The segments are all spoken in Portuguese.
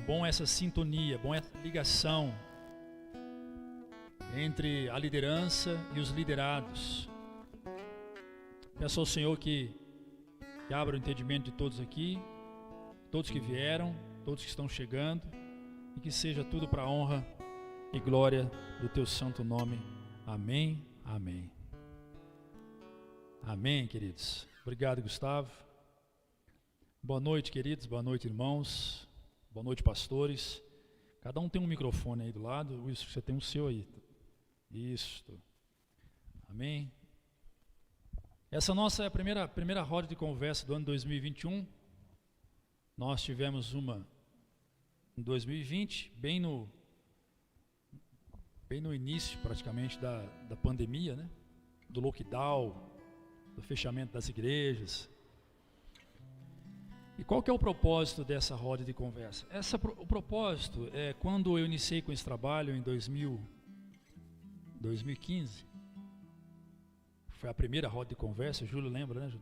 bom essa sintonia, bom essa ligação entre a liderança e os liderados. Peço ao Senhor que abra o entendimento de todos aqui, todos que vieram, todos que estão chegando, e que seja tudo para a honra e glória do Teu santo nome. Amém, amém. Amém, queridos. Obrigado, Gustavo. Boa noite, queridos. Boa noite, irmãos. Boa noite, pastores. Cada um tem um microfone aí do lado. Isso, você tem um seu aí. Isso. Amém. Essa nossa é a primeira roda de conversa do ano 2021. Nós tivemos uma em 2020, bem no início praticamente da pandemia, né? Do lockdown, do fechamento das igrejas. E qual que é o propósito dessa roda de conversa? O propósito é, quando eu iniciei com esse trabalho em 2015, foi a primeira roda de conversa, o Júlio lembra, né?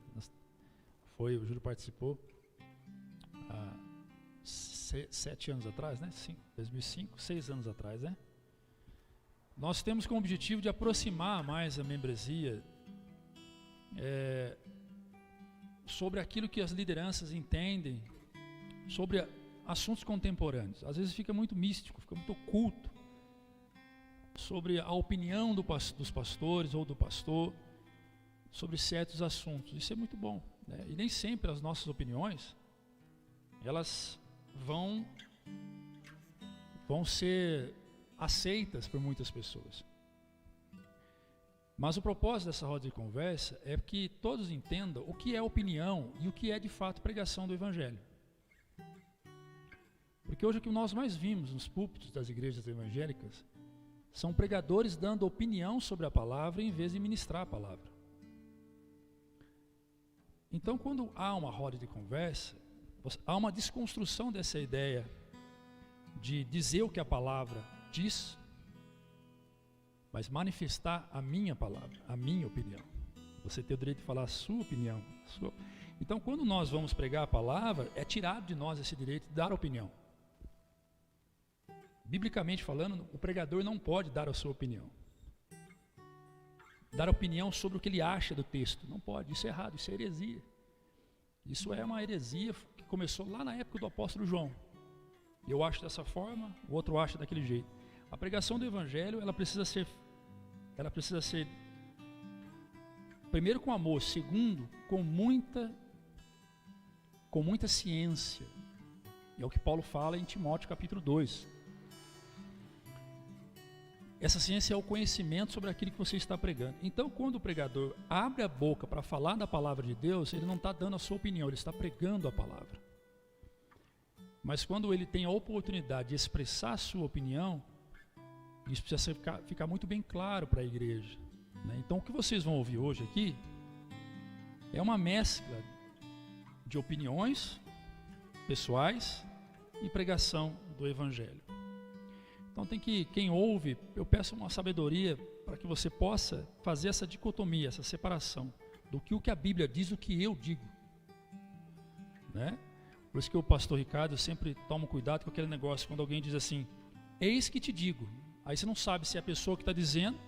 O Júlio participou há 7 anos atrás, né? 2005, 6 anos atrás, né? Nós temos como objetivo de aproximar mais a membresia sobre aquilo que as lideranças entendem sobre assuntos contemporâneos. Às vezes fica muito místico, fica muito oculto sobre a opinião dos pastores ou do pastor sobre certos assuntos. Isso é muito bom, né? E nem sempre as nossas opiniões elas vão ser aceitas por muitas pessoas. Mas o propósito dessa roda de conversa é que todos entendam o que é opinião e o que é de fato pregação do Evangelho. Porque hoje o que nós mais vimos nos púlpitos das igrejas evangélicas são pregadores dando opinião sobre a palavra em vez de ministrar a palavra. Então, quando há uma roda de conversa, há uma desconstrução dessa ideia de dizer o que a palavra diz, mas manifestar a minha palavra, a minha opinião. Você tem o direito de falar a sua opinião. Então, quando nós vamos pregar a palavra, é tirado de nós esse direito de dar opinião. Biblicamente falando, o pregador não pode dar a sua opinião. Dar opinião sobre o que ele acha do texto. Não pode, isso é errado, isso é heresia. Isso é uma heresia que começou lá na época do apóstolo João. Eu acho dessa forma, o outro acha daquele jeito. A pregação do Evangelho, ela precisa ser primeiro com amor, segundo com muita ciência. E é o que Paulo fala em Timóteo capítulo 2. Essa ciência é o conhecimento sobre aquilo que você está pregando. Então, quando o pregador abre a boca para falar da palavra de Deus, ele não está dando a sua opinião, ele está pregando a palavra. Mas quando ele tem a oportunidade de expressar a sua opinião, isso precisa ficar muito bem claro para a igreja, né? Então, o que vocês vão ouvir hoje aqui é uma mescla de opiniões pessoais e pregação do Evangelho. Então, quem ouve, eu peço uma sabedoria para que você possa fazer essa dicotomia, essa separação do que a Bíblia diz, o que eu digo, né? Por isso que o pastor Ricardo sempre toma cuidado com aquele negócio, quando alguém diz assim, eis que te digo. Aí você não sabe se é a pessoa que está dizendo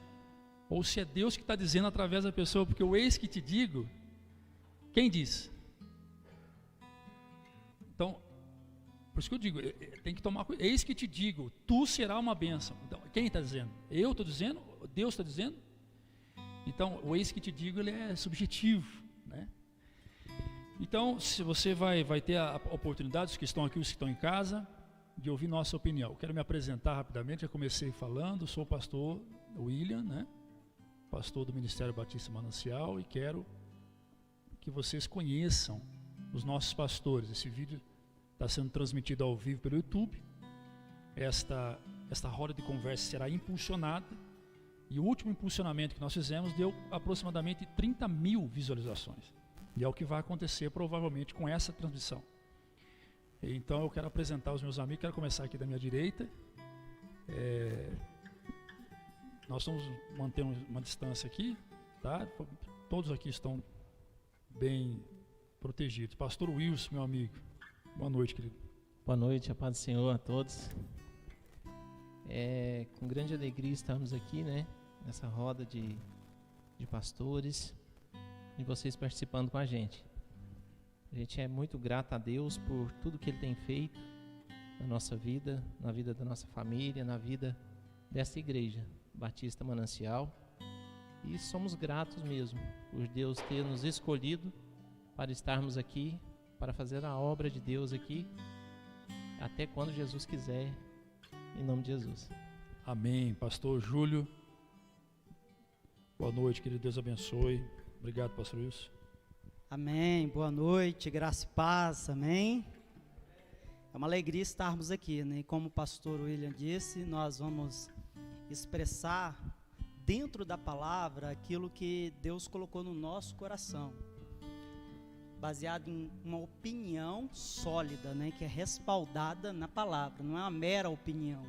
ou se é Deus que está dizendo através da pessoa, porque o eis que te digo, quem diz? Então, por isso que eu digo, tem que tomar cuidado. Eis que te digo, tu serás uma bênção. Então, quem está dizendo? Eu estou dizendo? Deus está dizendo? Então, o eis que te digo, ele é subjetivo, né? Então, se você vai ter a oportunidade, os que estão aqui, os que estão em casa, de ouvir nossa opinião. Eu quero me apresentar rapidamente, já comecei falando, sou o pastor William, né? Pastor do Ministério Batista Manancial, e quero que vocês conheçam os nossos pastores. Esse vídeo está sendo transmitido ao vivo pelo YouTube. Esta roda de conversa será impulsionada, e o último impulsionamento que nós fizemos deu aproximadamente 30 mil visualizações. E é o que vai acontecer provavelmente com essa transmissão. Então eu quero apresentar os meus amigos, quero começar aqui da minha direita. Nós estamos mantendo uma distância aqui, tá? Todos aqui estão bem protegidos. Pastor Wilson, meu amigo, boa noite, querido. Boa noite, a paz do Senhor a todos. Com grande alegria estamos aqui, né, nessa roda de pastores e vocês participando com a gente. A gente é muito grato a Deus por tudo que Ele tem feito na nossa vida, na vida da nossa família, na vida dessa igreja, Batista Manancial. E somos gratos mesmo por Deus ter nos escolhido para estarmos aqui, para fazer a obra de Deus aqui, até quando Jesus quiser, em nome de Jesus. Amém. Pastor Júlio, boa noite, querido, Deus abençoe. Obrigado, pastor Wilson. Amém, boa noite, graça e paz, amém. É uma alegria estarmos aqui, né? E como o pastor William disse, nós vamos expressar dentro da palavra aquilo que Deus colocou no nosso coração, baseado em uma opinião sólida, né? Que é respaldada na palavra, não é uma mera opinião,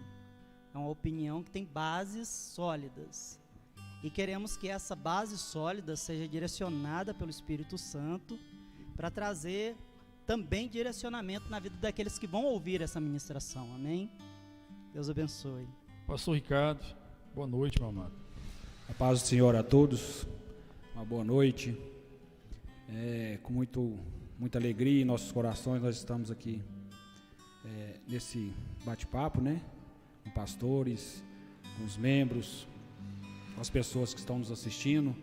é uma opinião que tem bases sólidas. E queremos que essa base sólida seja direcionada pelo Espírito Santo para trazer também direcionamento na vida daqueles que vão ouvir essa ministração, amém? Deus abençoe. Pastor Ricardo, boa noite, meu amado. A paz do Senhor a todos, uma boa noite. Com muita alegria em nossos corações nós estamos aqui nesse bate-papo, né? Com pastores, com os membros, com as pessoas que estão nos assistindo.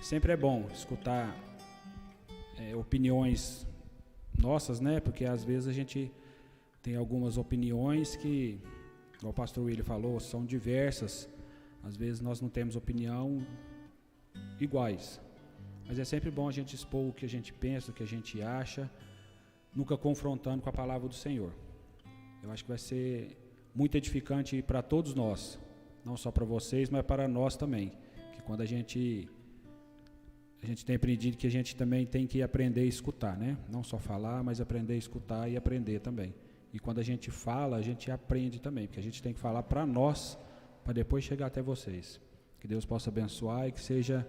Sempre é bom escutar opiniões nossas, né? Porque às vezes a gente tem algumas opiniões que, como o pastor William falou, são diversas. Às vezes nós não temos opinião iguais. Mas é sempre bom a gente expor o que a gente pensa, o que a gente acha, nunca confrontando com a palavra do Senhor. Eu acho que vai ser muito edificante para todos nós, não só para vocês, mas para nós também. Que quando a gente tem aprendido que a gente também tem que aprender a escutar, né? Não só falar, mas aprender a escutar e aprender também. E quando a gente fala, a gente aprende também, porque a gente tem que falar para nós, para depois chegar até vocês. Que Deus possa abençoar e que seja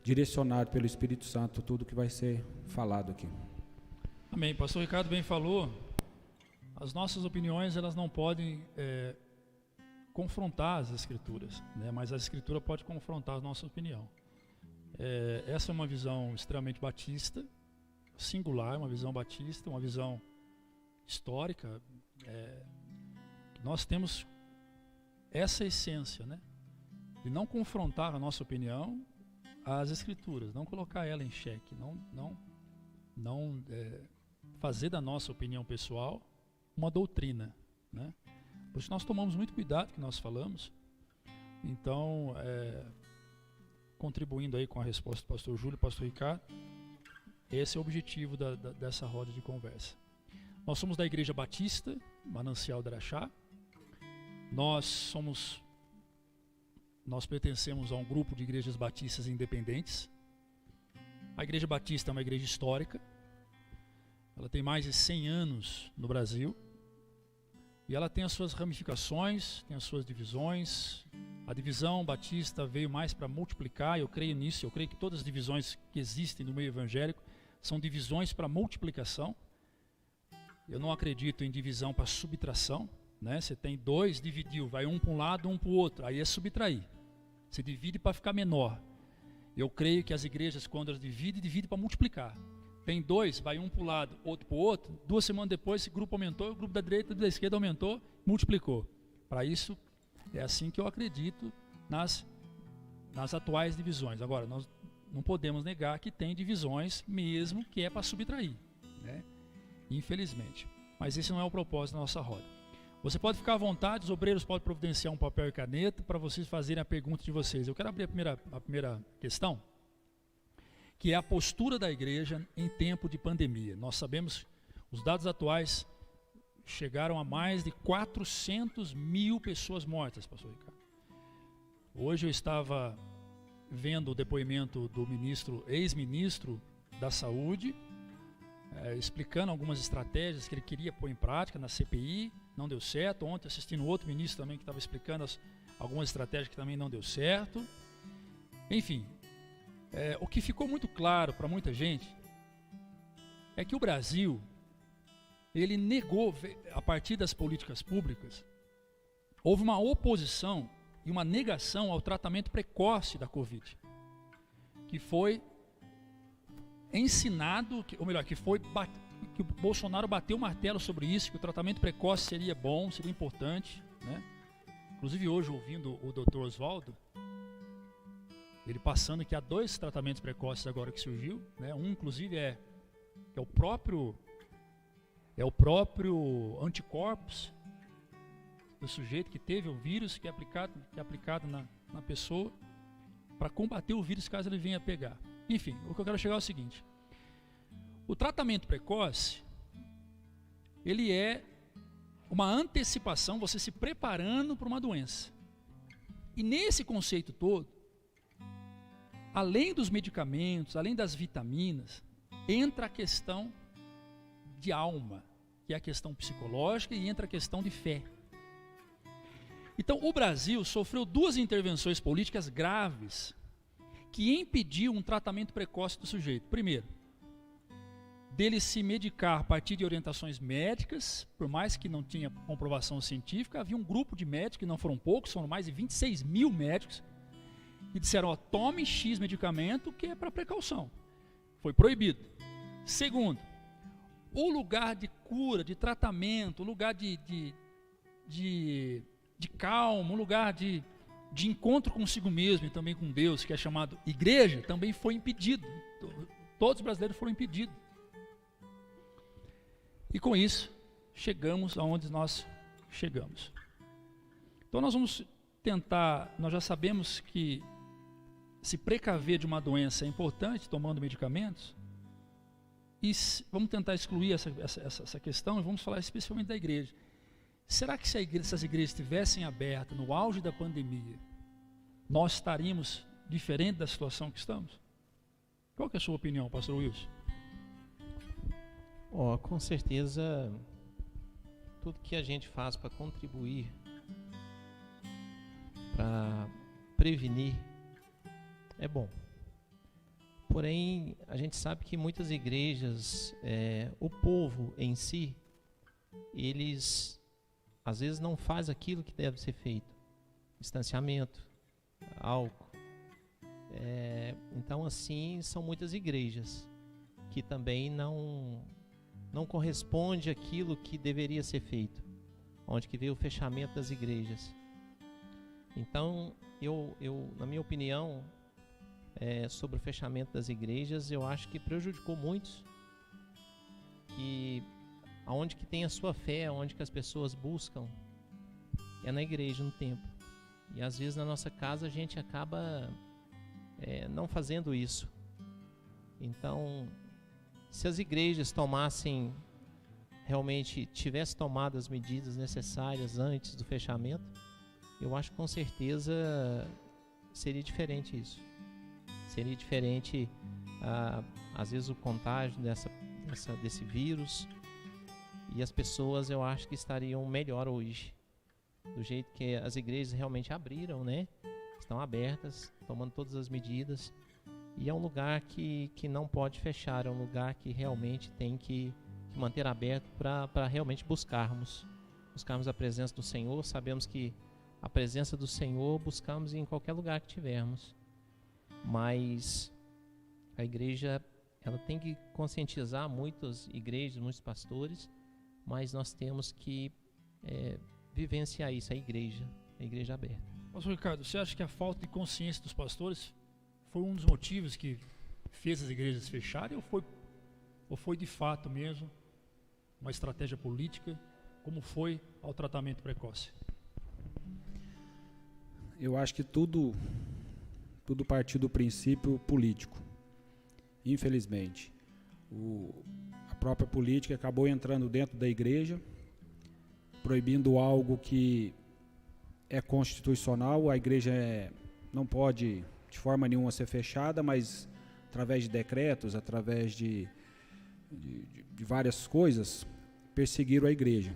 direcionado pelo Espírito Santo tudo que vai ser falado aqui. Amém. Pastor Ricardo bem falou, as nossas opiniões elas não podem confrontar as Escrituras, né? Mas a Escritura pode confrontar a nossa opinião. Essa é uma visão extremamente batista, singular, uma visão batista, uma visão histórica. Nós temos essa essência, né? De não confrontar a nossa opinião às Escrituras, não colocar ela em xeque, não fazer da nossa opinião pessoal uma doutrina, né? Por isso nós tomamos muito cuidado com o que nós falamos. Então, contribuindo aí com a resposta do pastor Júlio e pastor Ricardo, esse é o objetivo dessa roda de conversa. Nós somos da Igreja Batista, Manancial do Araxá. Nós pertencemos a um grupo de igrejas batistas independentes. A Igreja Batista é uma igreja histórica. Ela tem mais de 100 anos no Brasil. E ela tem as suas ramificações, tem as suas divisões. A divisão batista veio mais para multiplicar, eu creio nisso. Eu creio que todas as divisões que existem no meio evangélico são divisões para multiplicação. Eu não acredito em divisão para subtração, né? Você tem dois, dividiu, vai um para um lado, um para o outro, aí é subtrair. Você divide para ficar menor. Eu creio que as igrejas, quando elas dividem para multiplicar. Tem dois, vai um para um lado, outro para o outro. 2 semanas depois, esse grupo aumentou, o grupo da direita e da esquerda aumentou, multiplicou. Para isso, é assim que eu acredito nas atuais divisões. Agora, nós não podemos negar que tem divisões mesmo que é para subtrair, né? Infelizmente. Mas esse não é o propósito da nossa roda. Você pode ficar à vontade, os obreiros podem providenciar um papel e caneta para vocês fazerem a pergunta de vocês. Eu quero abrir a primeira questão, que é a postura da igreja em tempo de pandemia. Nós sabemos, os dados atuais chegaram a mais de 400 mil pessoas mortas, pastor Ricardo. Hoje eu estava vendo o depoimento do ex-ministro da Saúde, explicando algumas estratégias que ele queria pôr em prática na CPI, não deu certo. Ontem assistindo outro ministro também que estava explicando algumas estratégias que também não deu certo. Enfim, o que ficou muito claro para muita gente é que o Brasil ele negou, a partir das políticas públicas, houve uma oposição e uma negação ao tratamento precoce da Covid, que foi ensinado, que o Bolsonaro bateu o martelo sobre isso, que o tratamento precoce seria bom, seria importante, né? Inclusive hoje, ouvindo o Dr. Oswaldo, ele passando que há 2 tratamentos precoces agora que surgiu, né? Um inclusive é o próprio anticorpos do sujeito que teve o vírus, que é aplicado na pessoa para combater o vírus caso ele venha a pegar. Enfim, o que eu quero chegar é o seguinte: o tratamento precoce, ele é uma antecipação, você se preparando para uma doença. E nesse conceito todo, além dos medicamentos, além das vitaminas, entra a questão de alma, que é a questão psicológica, e entra a questão de fé. Então, o Brasil sofreu 2 intervenções políticas graves que impediu um tratamento precoce do sujeito. Primeiro, dele se medicar a partir de orientações médicas, por mais que não tinha comprovação científica. Havia um grupo de médicos, que não foram poucos, foram mais de 26 mil médicos, que disseram, ó, tome X medicamento, que é para precaução. Foi proibido. Segundo, o lugar de cura, de tratamento, o lugar de calma, um lugar de encontro consigo mesmo e também com Deus, que é chamado igreja, também foi impedido. Todos os brasileiros foram impedidos. E com isso, chegamos aonde nós chegamos. Então nós vamos tentar, nós já sabemos que se precaver de uma doença é importante, tomando medicamentos, e vamos tentar excluir essa questão, e vamos falar especialmente da igreja. Será que se essas igrejas estivessem abertas no auge da pandemia, nós estaríamos diferente da situação que estamos? Qual que é a sua opinião, pastor Wilson? Com certeza, tudo que a gente faz para contribuir, para prevenir, é bom. Porém, a gente sabe que muitas igrejas, o povo em si, eles às vezes não faz aquilo que deve ser feito. Distanciamento, álcool. Então, assim, são muitas igrejas que também não corresponde àquilo que deveria ser feito, onde que veio o fechamento das igrejas. Então, eu na minha opinião, sobre o fechamento das igrejas, eu acho que prejudicou muitos, que aonde que tem a sua fé, aonde que as pessoas buscam, é na igreja, no templo. E às vezes na nossa casa a gente acaba não fazendo isso. Então, se as igrejas tivessem tomado as medidas necessárias antes do fechamento, eu acho que com certeza seria diferente isso. Seria diferente, às vezes, o contágio desse vírus, e as pessoas, eu acho que estariam melhor hoje, do jeito que as igrejas realmente abriram, né? Estão abertas, tomando todas as medidas, e é um lugar que não pode fechar, é um lugar que realmente tem que manter aberto para realmente buscarmos a presença do Senhor. Sabemos que a presença do Senhor buscamos em qualquer lugar que tivermos, mas a igreja, ela tem que conscientizar muitas igrejas, muitos pastores, mas nós temos que vivenciar isso, a igreja aberta. Pastor Ricardo, você acha que a falta de consciência dos pastores foi um dos motivos que fez as igrejas fecharem, ou foi de fato mesmo uma estratégia política, como foi ao tratamento precoce? Eu acho que tudo partiu do princípio político, infelizmente. A própria política acabou entrando dentro da igreja, proibindo algo que é constitucional. A igreja não pode de forma nenhuma ser fechada, mas através de decretos, através de várias coisas, perseguiram a igreja.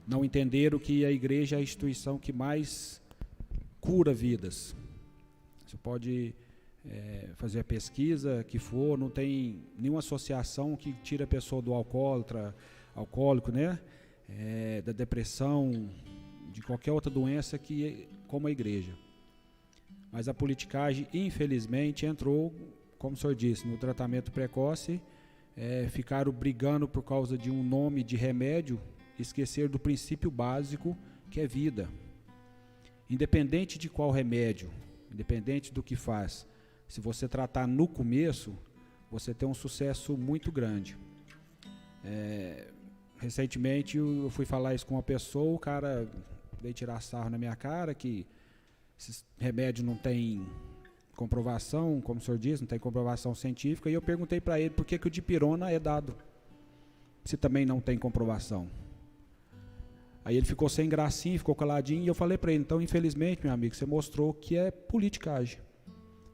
Não entenderam que a igreja é a instituição que mais cura vidas. Você pode fazer a pesquisa que for, não tem nenhuma associação que tira a pessoa do alcoólatra, alcoólico, né? Da depressão, de qualquer outra doença como a igreja. Mas a politicagem, infelizmente, entrou, como o senhor disse, no tratamento precoce. Ficaram brigando por causa de um nome de remédio, esquecer do princípio básico, que é vida. Independente de qual remédio, independente do que faz, se você tratar no começo, você tem um sucesso muito grande. Recentemente eu fui falar isso com uma pessoa, o cara veio tirar sarro na minha cara, que esse remédio não tem comprovação, como o senhor disse, não tem comprovação científica, e eu perguntei para ele por que o dipirona é dado, se também não tem comprovação. Aí ele ficou sem gracinha, ficou caladinho, e eu falei para ele, então, infelizmente, meu amigo, você mostrou que é politicagem.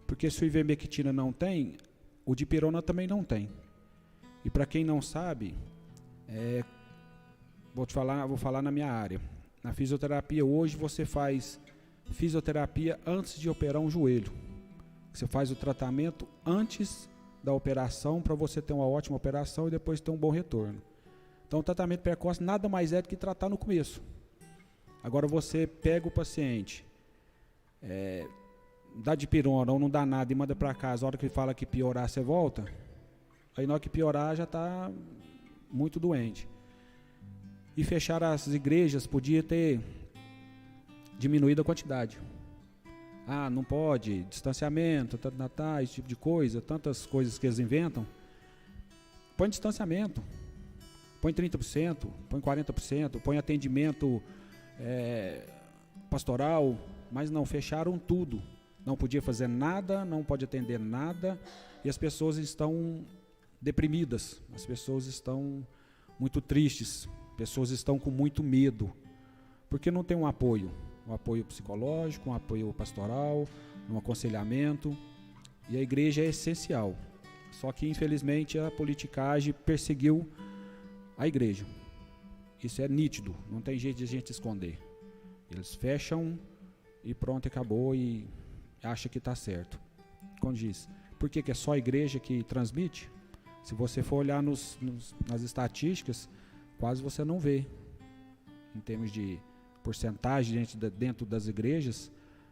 Porque se o ivermectina não tem, o dipirona também não tem. E para quem não sabe, vou falar na minha área. Na fisioterapia, hoje, você faz fisioterapia antes de operar um joelho. Você faz o tratamento antes da operação, para você ter uma ótima operação e depois ter um bom retorno. Então, o tratamento precoce nada mais é do que tratar no começo. Agora, você pega o paciente, dá dipirona ou não dá nada e manda para casa, a hora que ele fala que piorar, você volta. Aí, na hora que piorar, já está muito doente. E fechar as igrejas, podia ter diminuído a quantidade. Não pode, distanciamento, esse tipo de coisa, tantas coisas que eles inventam. Põe distanciamento. Põe 30%, põe 40%, põe atendimento pastoral, mas não, fecharam tudo. Não podia fazer nada, não pode atender nada, e as pessoas estão deprimidas, as pessoas estão muito tristes, pessoas estão com muito medo, porque não tem um apoio psicológico, um apoio pastoral, um aconselhamento, e a igreja é essencial. Só que, infelizmente, a politicagem perseguiu a igreja. Isso é nítido, não tem jeito de a gente esconder. Eles fecham e pronto, acabou, e acha que está certo. Como diz, por que é só a igreja que transmite? Se você for olhar nas estatísticas, quase você não vê, em termos de porcentagem dentro das igrejas,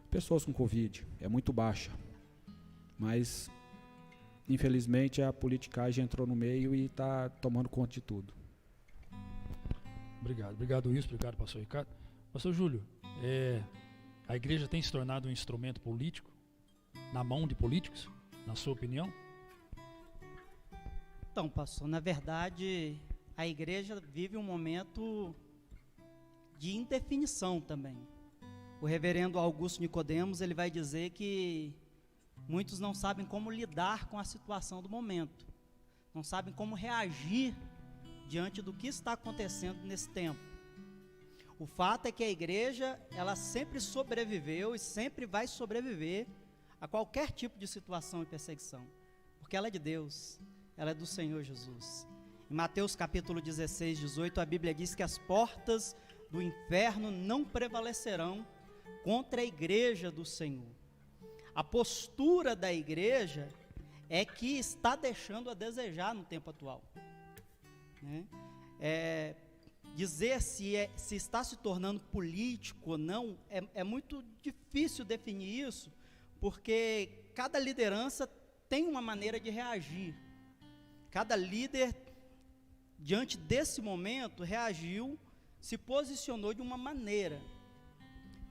pessoas com Covid, é muito baixa. Mas, infelizmente, a politicagem entrou no meio e está tomando conta de tudo. Obrigado Wilson, obrigado pastor Ricardo. Pastor Júlio, a igreja tem se tornado um instrumento político, na mão de políticos, na sua opinião? Então, pastor, na verdade, a igreja vive um momento de indefinição também. O reverendo Augusto Nicodemos, ele vai dizer que muitos não sabem como lidar com a situação do momento, não sabem como reagir diante do que está acontecendo nesse tempo. O fato é que a igreja, ela sempre sobreviveu e sempre vai sobreviver a qualquer tipo de situação e perseguição, porque ela é de Deus, ela é do Senhor Jesus. Em Mateus capítulo 16, 18, a Bíblia diz que as portas do inferno não prevalecerão contra a igreja do Senhor. A postura da igreja é que está deixando a desejar no tempo atual, né? Dizer se está se tornando político ou não, é muito difícil definir isso, porque cada liderança tem uma maneira de reagir. Cada líder, diante desse momento, reagiu, se posicionou de uma maneira.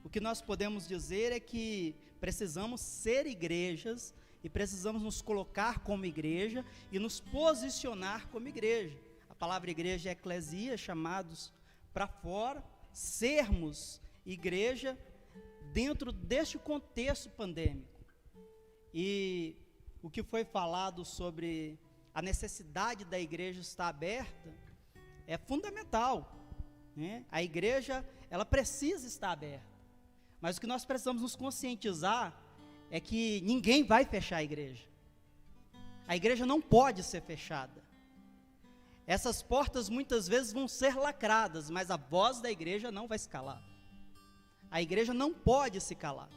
O que nós podemos dizer é que precisamos ser igrejas e precisamos nos colocar como igreja e nos posicionar como igreja. A palavra igreja é eclesia, chamados para fora, sermos igreja dentro deste contexto pandêmico. E o que foi falado sobre a necessidade da igreja estar aberta é fundamental, né? A igreja, ela precisa estar aberta, mas o que nós precisamos nos conscientizar é que ninguém vai fechar a igreja não pode ser fechada. Essas portas muitas vezes vão ser lacradas, mas a voz da igreja não vai se calar. A igreja não pode se calar.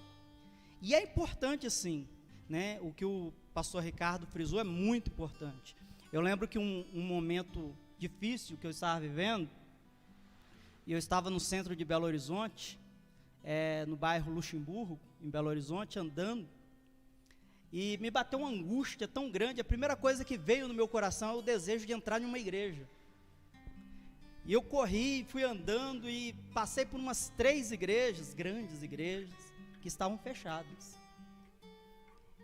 E é importante sim, né? O que o pastor Ricardo frisou é muito importante. Eu lembro que um momento difícil que eu estava vivendo, e eu estava no centro de Belo Horizonte, no bairro Luxemburgo, em Belo Horizonte, andando, e me bateu uma angústia tão grande. A primeira coisa que veio no meu coração é o desejo de entrar em uma igreja. E eu corri, fui andando e passei por umas 3 igrejas, grandes igrejas, que estavam fechadas.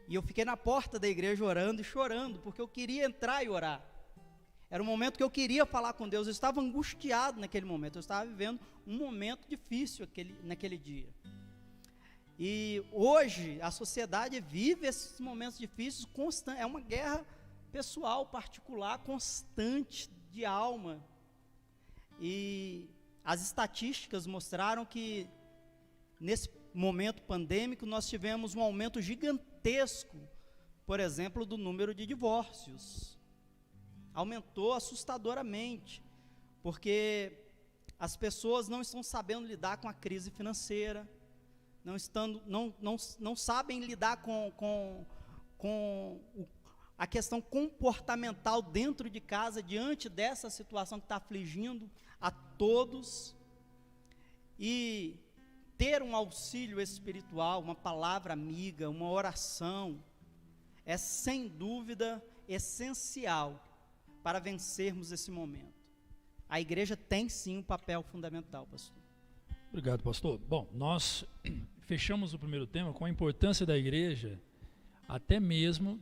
E eu fiquei na porta da igreja orando e chorando, porque eu queria entrar e orar. Era um momento que eu queria falar com Deus. Eu estava angustiado naquele momento, eu estava vivendo um momento difícil naquele dia. E hoje a sociedade vive esses momentos difíceis constantes. É uma guerra pessoal, particular, constante de alma. E as estatísticas mostraram que nesse momento pandêmico nós tivemos um aumento gigantesco, por exemplo, do número de divórcios. Aumentou assustadoramente, porque as pessoas não estão sabendo lidar com a crise financeira, não sabem lidar com a questão comportamental dentro de casa, diante dessa situação que está afligindo a todos. E ter um auxílio espiritual, uma palavra amiga, uma oração, é sem dúvida essencial para vencermos esse momento. A igreja tem sim um papel fundamental, pastor. Obrigado, pastor. Bom, nós fechamos o primeiro tema com a importância da igreja, até mesmo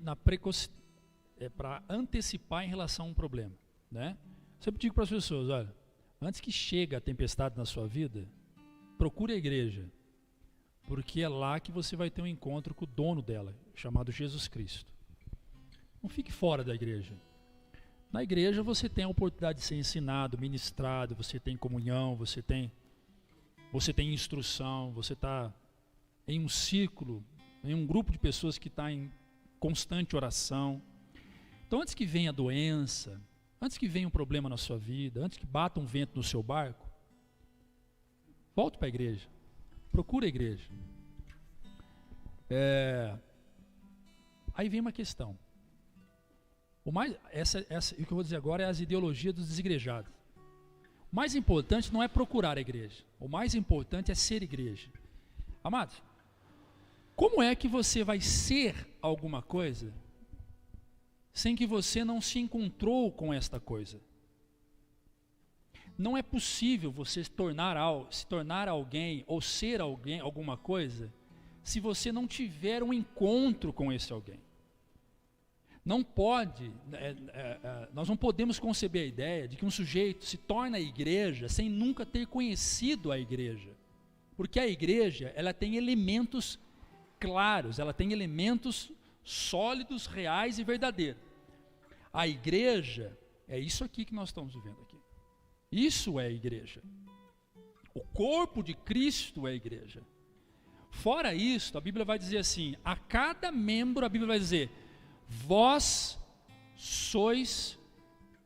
para antecipar em relação a um problema, né? Sempre digo para as pessoas, olha, antes que chegue a tempestade na sua vida, procure a igreja, porque é lá que você vai ter um encontro com o dono dela, chamado Jesus Cristo. Não fique fora da igreja. Na igreja você tem a oportunidade de ser ensinado, ministrado, você tem comunhão, você tem instrução, você está em um círculo, em um grupo de pessoas que está em constante oração. Então, antes que venha a doença, antes que venha um problema na sua vida, antes que bata um vento no seu barco, volte para a igreja, procure a igreja. Aí vem uma questão. O que eu vou dizer agora é as ideologias dos desigrejados. O mais importante não é procurar a igreja, o mais importante é ser igreja. Amados, como é que você vai ser alguma coisa sem que você não se encontrou com esta coisa? Não é possível você se tornar alguém ou ser alguém, alguma coisa, se você não tiver um encontro com esse alguém. Não pode, nós não podemos conceber a ideia de que um sujeito se torna a igreja sem nunca ter conhecido a igreja. Porque a igreja, ela tem elementos claros, ela tem elementos sólidos, reais e verdadeiros. A igreja é isso aqui que nós estamos vivendo aqui. Isso é a igreja. O corpo de Cristo é a igreja. Fora isso, a Bíblia vai dizer assim, a cada membro, a Bíblia vai dizer, vós sois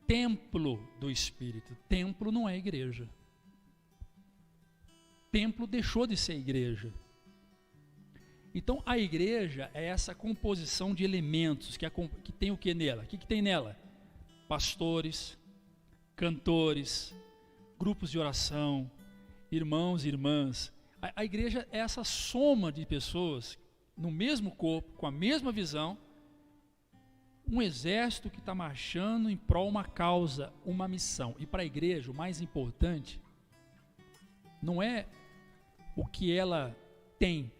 templo do Espírito. Templo não é igreja. Templo deixou de ser igreja. Então a igreja é essa composição de elementos que tem o que nela? O que tem nela? Pastores, cantores, grupos de oração, irmãos e irmãs. A igreja é essa soma de pessoas no mesmo corpo, com a mesma visão, um exército que está marchando em prol de uma causa, uma missão. E para a igreja, o mais importante não é o que ela tem,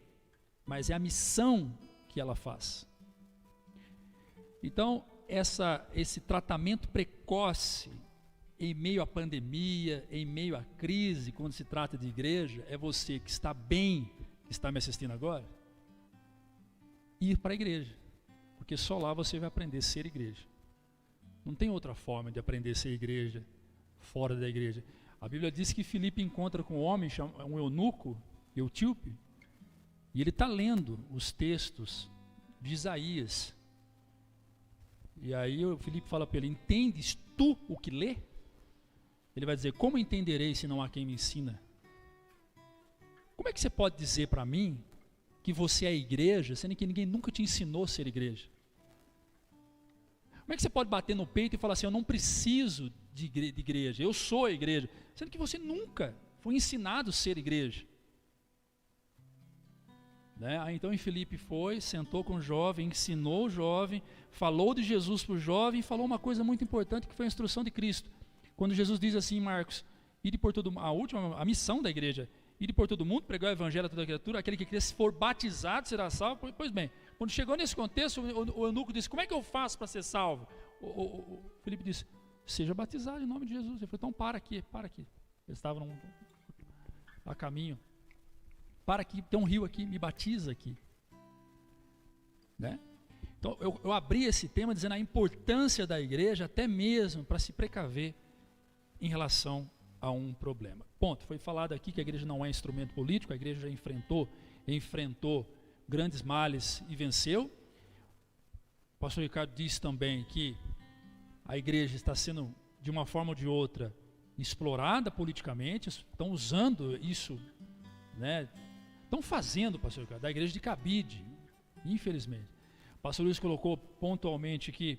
mas é a missão que ela faz. Então, esse tratamento precoce em meio à pandemia, em meio à crise, quando se trata de igreja, é você que está bem, que está me assistindo agora, ir para a igreja. Porque só lá você vai aprender a ser igreja. Não tem outra forma de aprender a ser igreja fora da igreja. A Bíblia diz que Filipe encontra com um homem, um eunuco, etíope, e ele está lendo os textos de Isaías. E aí o Filipe fala para ele, entendes tu o que lê? Ele vai dizer, como entenderei se não há quem me ensina? Como é que você pode dizer para mim que você é igreja, sendo que ninguém nunca te ensinou a ser igreja? Como é que você pode bater no peito e falar assim, eu não preciso de igreja, eu sou a igreja, sendo que você nunca foi ensinado a ser igreja? Né? Aí, então em Filipe foi, sentou com o jovem, ensinou o jovem, falou de Jesus para o jovem e falou uma coisa muito importante que foi a instrução de Cristo. Quando Jesus diz assim em Marcos, ide por todo a missão da igreja, ide por todo mundo, pregar o evangelho a toda criatura, aquele que for batizado será salvo. Pois bem, quando chegou nesse contexto, o eunuco disse, como é que eu faço para ser salvo? O Filipe disse, seja batizado em nome de Jesus. Ele falou, então para aqui. Eles estavam a caminho. Para aqui, tem um rio aqui, me batiza aqui. Né? Então eu abri esse tema dizendo a importância da igreja, até mesmo para se precaver em relação a um problema. Ponto. Foi falado aqui que a igreja não é instrumento político, a igreja já enfrentou grandes males e venceu. O pastor Ricardo disse também que a igreja está sendo, de uma forma ou de outra, explorada politicamente, estão usando isso, né? Estão fazendo, pastor Ricardo, da igreja de cabide, infelizmente. O pastor Luiz colocou pontualmente que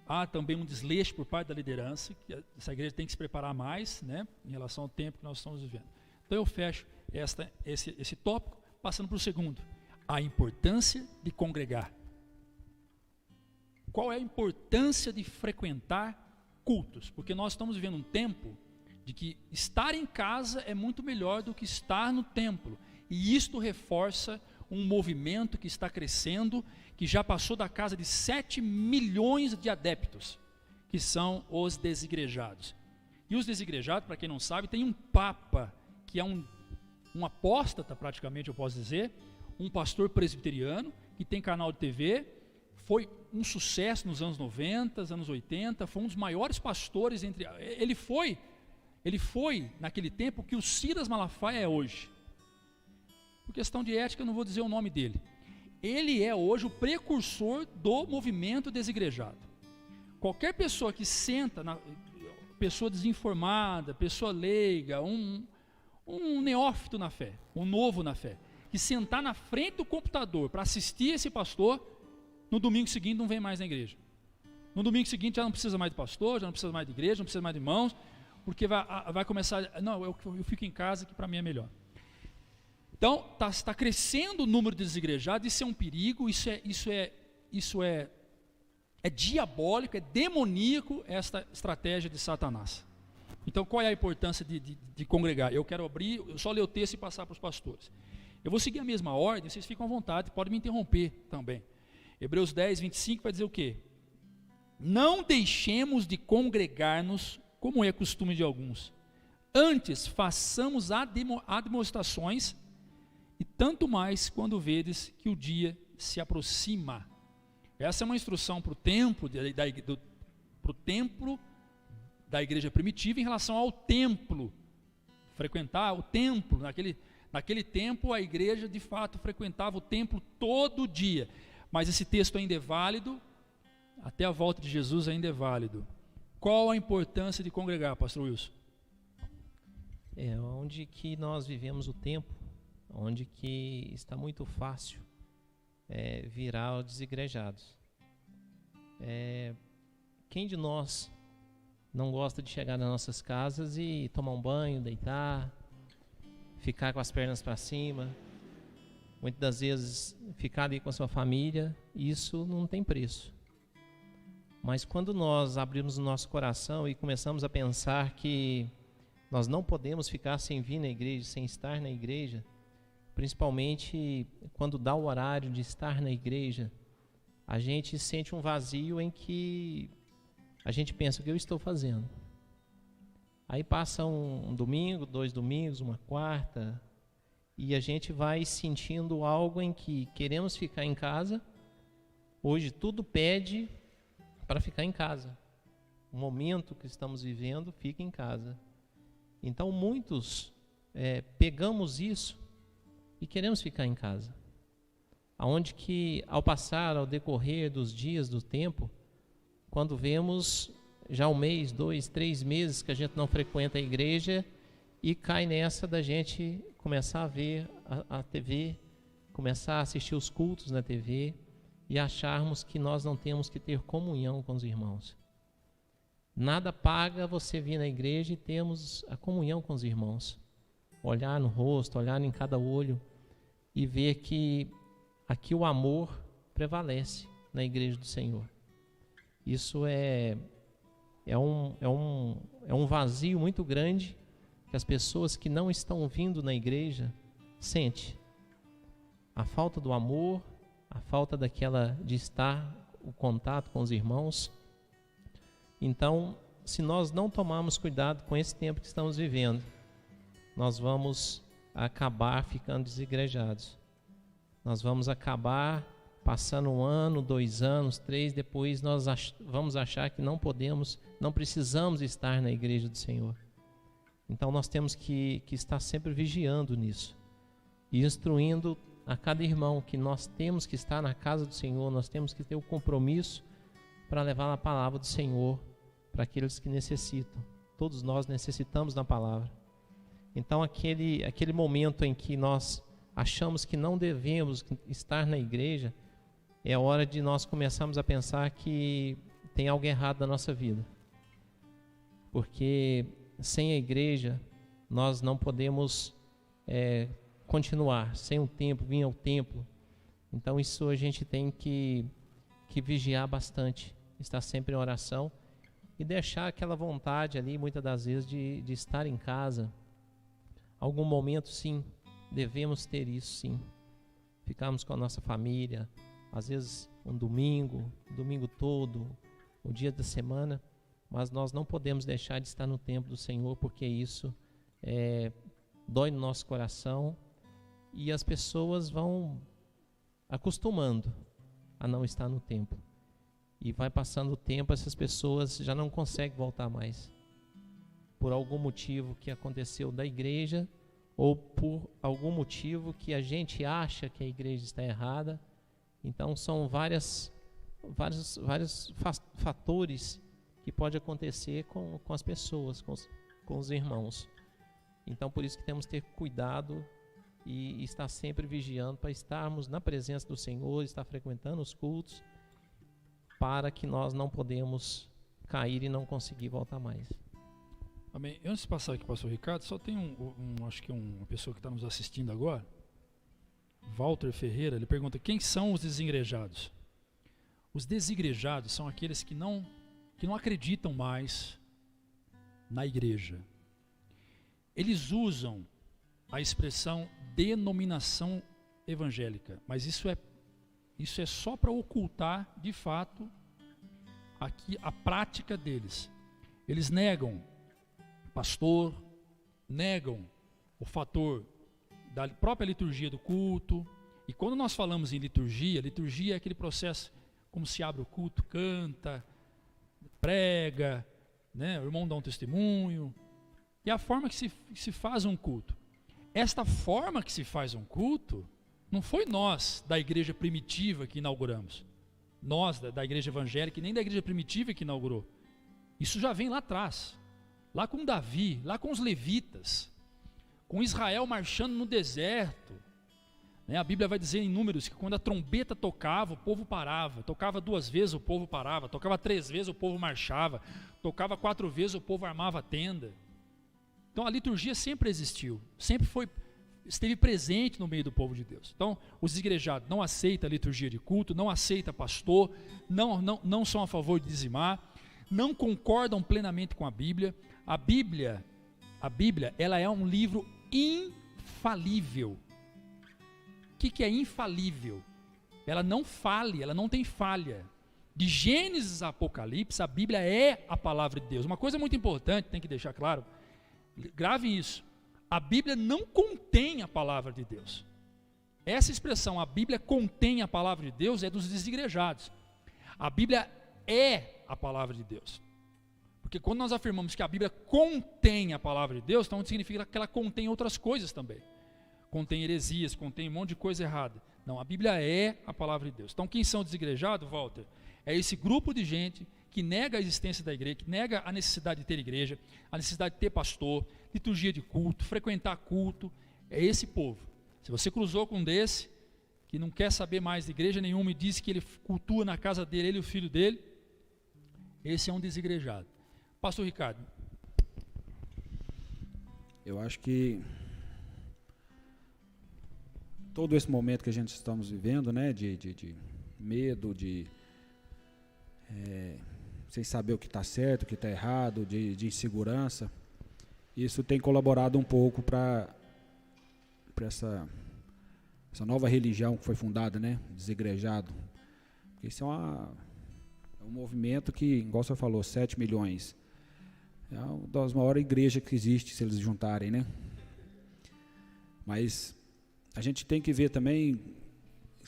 há também um desleixo por parte da liderança, que essa igreja tem que se preparar mais, né, em relação ao tempo que nós estamos vivendo. Então eu fecho esse tópico, passando para o segundo, a importância de congregar. Qual é a importância de frequentar cultos? Porque nós estamos vivendo um tempo de que estar em casa é muito melhor do que estar no templo. E isto reforça um movimento que está crescendo, que já passou da casa de 7 milhões de adeptos, que são os desigrejados. E os desigrejados, para quem não sabe, tem um papa, que é um apóstata praticamente, eu posso dizer, um pastor presbiteriano, que tem canal de TV, foi um sucesso nos anos 90, anos 80, foi um dos maiores pastores ele foi naquele tempo que o Silas Malafaia é hoje. Por questão de ética eu não vou dizer o nome dele. Ele é hoje o precursor do movimento desigrejado. Qualquer pessoa que senta, pessoa desinformada, pessoa leiga, um neófito na fé, um novo na fé, que sentar na frente do computador para assistir esse pastor, no domingo seguinte não vem mais na igreja. No domingo seguinte já não precisa mais de pastor, já não precisa mais de igreja, não precisa mais de irmãos, porque vai começar, não, eu fico em casa que para mim é melhor. Então, está crescendo o número de desigrejados, isso é um perigo, isso é diabólico, é demoníaco esta estratégia de Satanás. Então, qual é a importância de congregar? Eu quero eu só ler o texto e passar para os pastores. Eu vou seguir a mesma ordem, vocês ficam à vontade, podem me interromper também. Hebreus 10, 25 vai dizer o quê? Não deixemos de congregar-nos, como é costume de alguns. Antes, façamos demonstrações, e tanto mais quando vedes que o dia se aproxima. Essa é uma instrução para o templo da igreja primitiva em relação ao templo. Frequentar o templo. Naquele tempo a igreja de fato frequentava o templo todo dia. Mas esse texto ainda é válido, até a volta de Jesus ainda é válido. Qual a importância de congregar, pastor Wilson? É onde que nós vivemos o tempo, onde que está muito fácil virar os desigrejados. Quem de nós não gosta de chegar nas nossas casas e tomar um banho, deitar, ficar com as pernas para cima, muitas das vezes ficar ali com a sua família? Isso não tem preço. Mas quando nós abrimos o nosso coração e começamos a pensar que nós não podemos ficar sem vir na igreja, sem estar na igreja, principalmente quando dá o horário de estar na igreja, a gente sente um vazio em que a gente pensa, o que eu estou fazendo? Aí passa um domingo, 2 domingos, uma quarta, e a gente vai sentindo algo em que queremos ficar em casa. Hoje tudo pede para ficar em casa. O momento que estamos vivendo, fica em casa. Então muitos pegamos isso e queremos ficar em casa. Aonde que ao decorrer dos dias, do tempo, quando vemos já 1 mês, 2, 3 meses que a gente não frequenta a igreja e cai nessa da gente começar a ver a TV, começar a assistir os cultos na TV e acharmos que nós não temos que ter comunhão com os irmãos. Nada paga você vir na igreja e termos a comunhão com os irmãos. Olhar no rosto, olhar em cada olho e ver que aqui o amor prevalece na igreja do Senhor. Isso é um vazio muito grande que as pessoas que não estão vindo na igreja sentem. A falta do amor, a falta de estar o contato com os irmãos. Então, se nós não tomarmos cuidado com esse tempo que estamos vivendo, nós vamos acabar ficando desigrejados. Nós vamos acabar passando 1 ano, 2 anos, 3, depois nós vamos achar que não precisamos estar na igreja do Senhor. Então nós temos que estar sempre vigiando nisso e instruindo a cada irmão que nós temos que estar na casa do Senhor, nós temos que ter o compromisso para levar a palavra do Senhor para aqueles que necessitam. Todos nós necessitamos da palavra. Então aquele momento em que nós achamos que não devemos estar na igreja, é a hora de nós começarmos a pensar que tem algo errado na nossa vida. Porque sem a igreja nós não podemos continuar, sem o templo, vir ao templo. Então isso a gente tem que vigiar bastante, estar sempre em oração e deixar aquela vontade ali, muitas das vezes, de estar em casa. Algum momento, sim, devemos ter isso, sim. Ficarmos com a nossa família, às vezes um domingo, o domingo todo, o dia da semana, mas nós não podemos deixar de estar no templo do Senhor, porque isso dói no nosso coração e as pessoas vão acostumando a não estar no templo. E vai passando o tempo, essas pessoas já não conseguem voltar mais. Por algum motivo que aconteceu da igreja, ou por algum motivo que a gente acha que a igreja está errada. Então são vários fatores que pode acontecer com as pessoas, com os irmãos. Então por isso que temos que ter cuidado e estar sempre vigiando para estarmos na presença do Senhor, estar frequentando os cultos, para que nós não podemos cair e não conseguir voltar mais. Amém. Antes de passar aqui para o pastor Ricardo, só tem acho que uma pessoa que está nos assistindo agora, Walter Ferreira, ele pergunta: quem são os desigrejados? Os desigrejados são aqueles que não acreditam mais na igreja. Eles usam a expressão denominação evangélica, mas isso é só para ocultar, de fato, aqui a prática deles. Eles negam pastor, negam o fator da própria liturgia do culto. E quando nós falamos em liturgia é aquele processo como se abre o culto, canta, prega, né? O irmão dá um testemunho, e a forma que se faz um culto. Esta forma que se faz um culto não foi nós da igreja primitiva que inauguramos, nós da igreja evangélica, nem da igreja primitiva que inaugurou. Isso já vem lá atrás, lá com Davi, lá com os levitas, com Israel marchando no deserto, né? A Bíblia vai dizer em Números que quando a trombeta tocava, o povo parava. Tocava 2 vezes, o povo parava. Tocava 3 vezes, o povo marchava. Tocava 4 vezes, o povo armava a tenda. Então a liturgia sempre existiu, sempre esteve presente no meio do povo de Deus. Então os desigrejados não aceitam a liturgia de culto, não aceitam pastor, não são a favor de dizimar, não concordam plenamente com a Bíblia. A Bíblia, ela é um livro infalível. O que é infalível? Ela não falha, ela não tem falha. De Gênesis a Apocalipse, a Bíblia é a palavra de Deus. Uma coisa muito importante, tem que deixar claro, gravem isso: a Bíblia não contém a palavra de Deus. Essa expressão, a Bíblia contém a palavra de Deus, é dos desigrejados. A Bíblia é a palavra de Deus. Porque quando nós afirmamos que a Bíblia contém a palavra de Deus, então significa que ela contém outras coisas também. Contém heresias, contém um monte de coisa errada. Não, a Bíblia é a palavra de Deus. Então quem são desigrejados, Walter? É esse grupo de gente que nega a existência da igreja, que nega a necessidade de ter igreja, a necessidade de ter pastor, liturgia de culto, frequentar culto. É esse povo. Se você cruzou com um desse, que não quer saber mais de igreja nenhuma e diz que ele cultua na casa dele, ele e o filho dele, esse é um desigrejado. Pastor Ricardo. Eu acho que todo esse momento que a gente estamos vivendo, né, de medo, sem saber o que está certo, o que está errado, de insegurança, isso tem colaborado um pouco para essa nova religião que foi fundada, né, desigrejado. Isso é um movimento que, igual o senhor falou, 7 milhões. É uma das maiores igrejas que existe, se eles juntarem, né? Mas a gente tem que ver também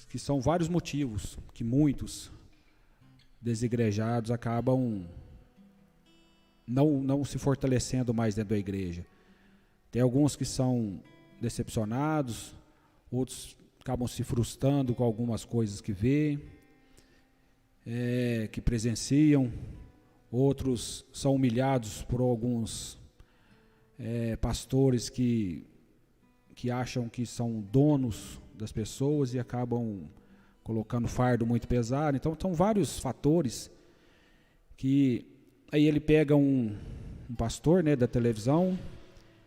que são vários motivos que muitos desigrejados acabam não se fortalecendo mais dentro da igreja. Tem alguns que são decepcionados, outros acabam se frustrando com algumas coisas que vê, que presenciam, outros são humilhados por alguns pastores que acham que são donos das pessoas e acabam colocando fardo muito pesado. Então, são vários fatores que aí ele pega um pastor, né, da televisão,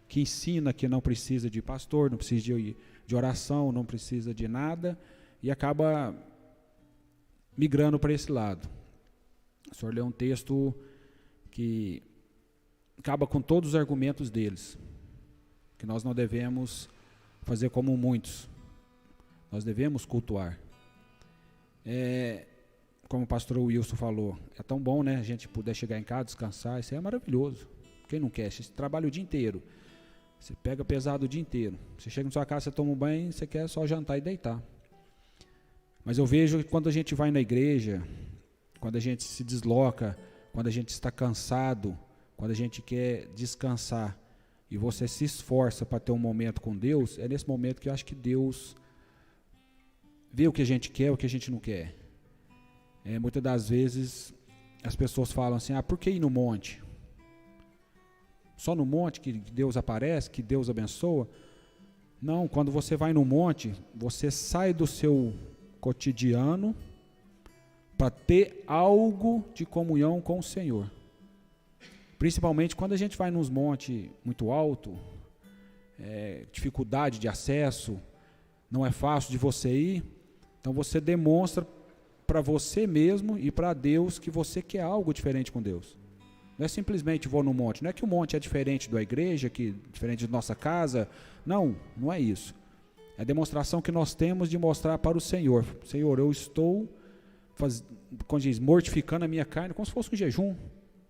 que ensina que não precisa de pastor, não precisa de oração, não precisa de nada, e acaba migrando para esse lado. O senhor leu um texto que acaba com todos os argumentos deles, que nós não devemos fazer como muitos, nós devemos cultuar. Como o pastor Wilson falou, é tão bom, né, a gente poder chegar em casa, descansar, isso é maravilhoso. Quem não quer? Você trabalha o dia inteiro, você pega pesado o dia inteiro, você chega na sua casa, você toma um banho, você quer só jantar e deitar. Mas eu vejo que quando a gente vai na igreja, quando a gente se desloca, quando a gente está cansado, quando a gente quer descansar, e você se esforça para ter um momento com Deus, é nesse momento que eu acho que Deus vê o que a gente quer, o que a gente não quer. Muitas das vezes as pessoas falam assim, por que ir no monte? Só no monte que Deus aparece, que Deus abençoa? Não, quando você vai no monte, você sai do seu cotidiano para ter algo de comunhão com o Senhor. Principalmente quando a gente vai nos montes muito alto, dificuldade de acesso, não é fácil de você ir, então você demonstra para você mesmo e para Deus que você quer algo diferente com Deus. Não é simplesmente vou no monte, não é que o monte é diferente da igreja, que diferente de nossa casa, não é isso. É a demonstração que nós temos de mostrar para o Senhor, Senhor, eu estou quando diz, mortificando a minha carne, como se fosse um jejum.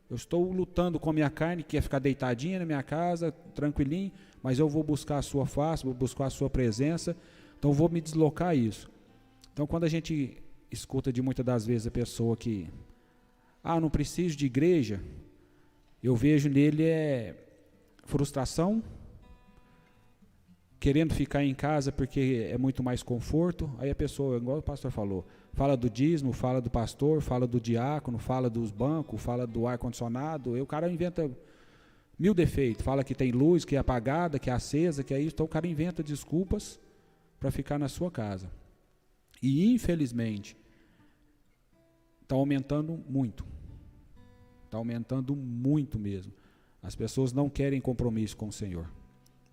Eu estou lutando com a minha carne, que é ficar deitadinha na minha casa, tranquilinho, mas eu vou buscar a sua face, vou buscar a sua presença, então vou me deslocar a isso. Então, quando a gente escuta de muitas das vezes a pessoa que, não preciso de igreja, eu vejo nele frustração, querendo ficar em casa porque é muito mais conforto. Aí a pessoa, igual o pastor falou, fala do dízimo, fala do pastor, fala do diácono, fala dos bancos, fala do ar-condicionado, aí o cara inventa 1000 defeitos, fala que tem luz, que é apagada, que é acesa, que é isso, então o cara inventa desculpas para ficar na sua casa. E infelizmente está aumentando muito mesmo. As pessoas não querem compromisso com o Senhor,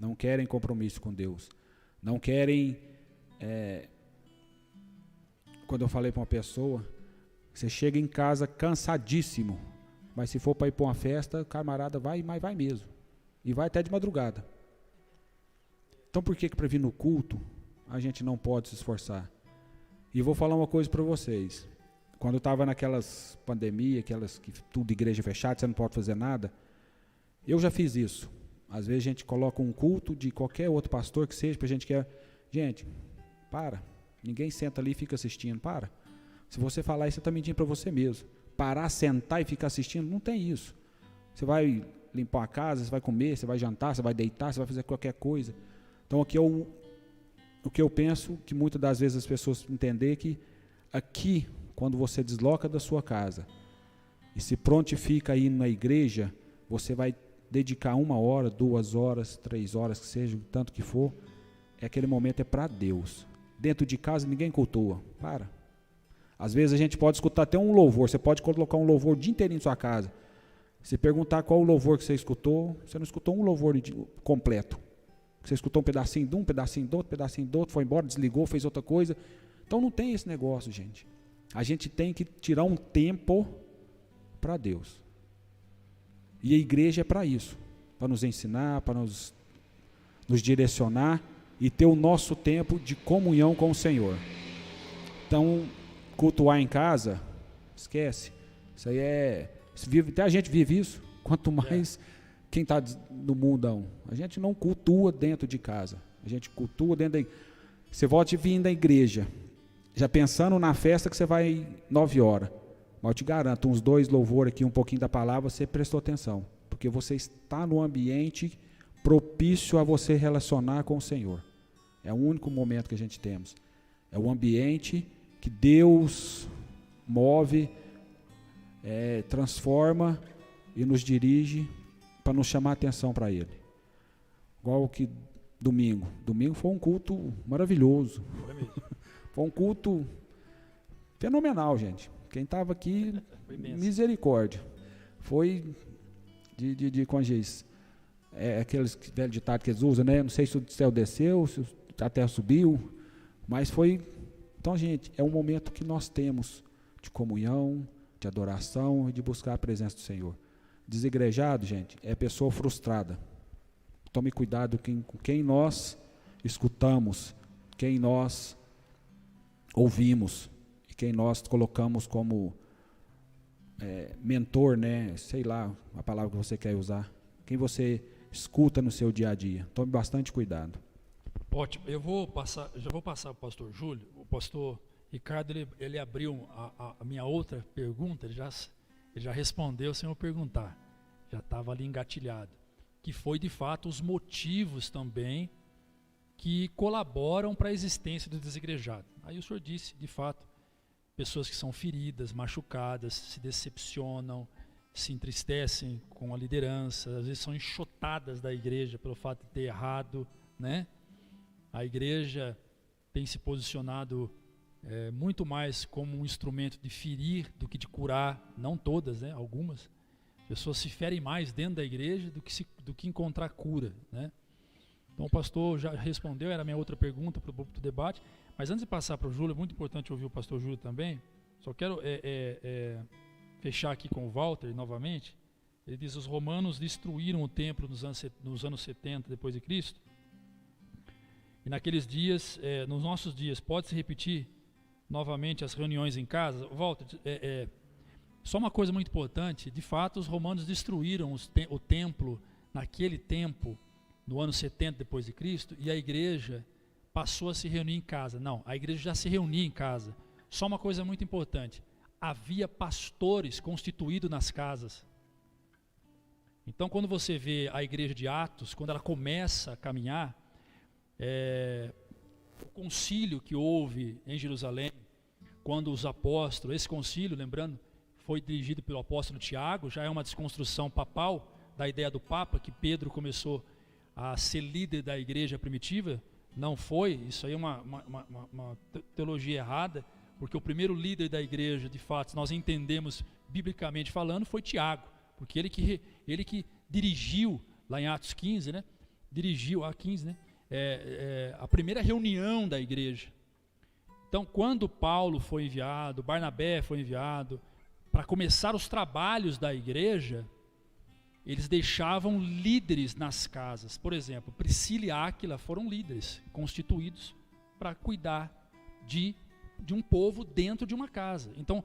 não querem compromisso com Deus, não querem, quando eu falei para uma pessoa, você chega em casa cansadíssimo, mas se for para ir para uma festa, camarada vai, mas vai mesmo, e vai até de madrugada. Então por que para vir no culto a gente não pode se esforçar? E vou falar uma coisa para vocês, quando eu estava naquelas pandemias, aquelas que tudo igreja fechada, você não pode fazer nada, eu já fiz isso. Às vezes a gente coloca um culto de qualquer outro pastor que seja, porque a gente quer, gente, para, ninguém senta ali e fica assistindo, para. Se você falar isso, você está mentindo para você mesmo. Parar, sentar e ficar assistindo, não tem isso. Você vai limpar a casa, você vai comer, você vai jantar, você vai deitar, você vai fazer qualquer coisa. Então aqui o que eu penso, que muitas das vezes as pessoas entendem que aqui, quando você desloca da sua casa e se prontifica aí na igreja, você vai dedicar 1 hora, 2 horas, 3 horas, que seja, o tanto que for, aquele momento é para Deus. dentro de casa ninguém cultua. Para. Às vezes a gente pode escutar até um louvor, você pode colocar um louvor o dia inteiro em sua casa. Se perguntar qual o louvor que você escutou, você não escutou um louvor completo. Você escutou um pedacinho de um, pedacinho do outro, foi embora, desligou, fez outra coisa. Então não tem esse negócio, gente. A gente tem que tirar um tempo para Deus. E a igreja é para isso, para nos ensinar, para nos direcionar e ter o nosso tempo de comunhão com o Senhor. Então, cultuar em casa, esquece. Isso aí até a gente vive isso, quanto mais quem está no mundão. A gente não cultua dentro de casa, a gente cultua dentro da. Você volta e vir da igreja, já pensando na festa que você vai 9 horas. Mas eu te garanto, uns 2 louvores aqui, um pouquinho da palavra, você prestou atenção. Porque você está no ambiente propício a você relacionar com o Senhor. É o único momento que a gente temos. É o ambiente que Deus move, transforma e nos dirige para nos chamar a atenção para Ele. Igual que domingo. Domingo foi um culto maravilhoso. Foi um culto fenomenal, gente. Quem estava aqui, misericórdia. Foi de como diz, aqueles velhos ditados que eles usam, né? Não sei se o céu desceu, se a terra subiu, mas foi. Então, gente, é um momento que nós temos de comunhão, de adoração e de buscar a presença do Senhor. Desigrejado, gente, é pessoa frustrada. Tome cuidado com quem nós escutamos, quem nós ouvimos e quem nós colocamos como mentor, né? Sei lá a palavra que você quer usar. Quem você escuta no seu dia a dia. Tome bastante cuidado. Ótimo. Já vou passar para o pastor Júlio. O pastor Ricardo, ele abriu a minha outra pergunta, ele já respondeu sem eu perguntar. Já estava ali engatilhado. Que foi, de fato, os motivos também que colaboram para a existência do desigrejado. Aí o senhor disse, de fato, pessoas que são feridas, machucadas, se decepcionam, se entristecem com a liderança, às vezes são enxotadas da igreja pelo fato de ter errado, né? A igreja tem se posicionado muito mais como um instrumento de ferir do que de curar, não todas, né? Algumas. Pessoas se ferem mais dentro da igreja do que encontrar cura, né? Então o pastor já respondeu, era a minha outra pergunta para o debate, mas antes de passar para o Júlio, é muito importante ouvir o pastor Júlio também, só quero fechar aqui com o Walter novamente. Ele diz: os romanos destruíram o templo nos anos 70 depois de Cristo, e naqueles dias, nos nossos dias, pode-se repetir novamente as reuniões em casa? Walter, só uma coisa muito importante, de fato os romanos destruíram o templo naquele tempo, no ano 70 depois de Cristo, e a igreja passou a se reunir em casa. Não, a igreja já se reunia em casa. Só uma coisa muito importante, havia pastores constituídos nas casas. Então quando você vê a igreja de Atos, quando ela começa a caminhar, o concílio que houve em Jerusalém, quando os apóstolos, esse concílio, lembrando, foi dirigido pelo apóstolo Tiago, já é uma desconstrução papal da ideia do Papa, que Pedro começou a ser líder da igreja primitiva. Não foi, isso aí é uma teologia errada, porque o primeiro líder da igreja, de fato, se nós entendemos biblicamente falando, foi Tiago, porque ele que dirigiu, lá em Atos 15, né? Dirigiu, a 15, né? A primeira reunião da igreja. Então, quando Paulo foi enviado, Barnabé foi enviado, para começar os trabalhos da igreja, eles deixavam líderes nas casas. Por exemplo, Priscila e Áquila foram líderes constituídos para cuidar de um povo dentro de uma casa. Então,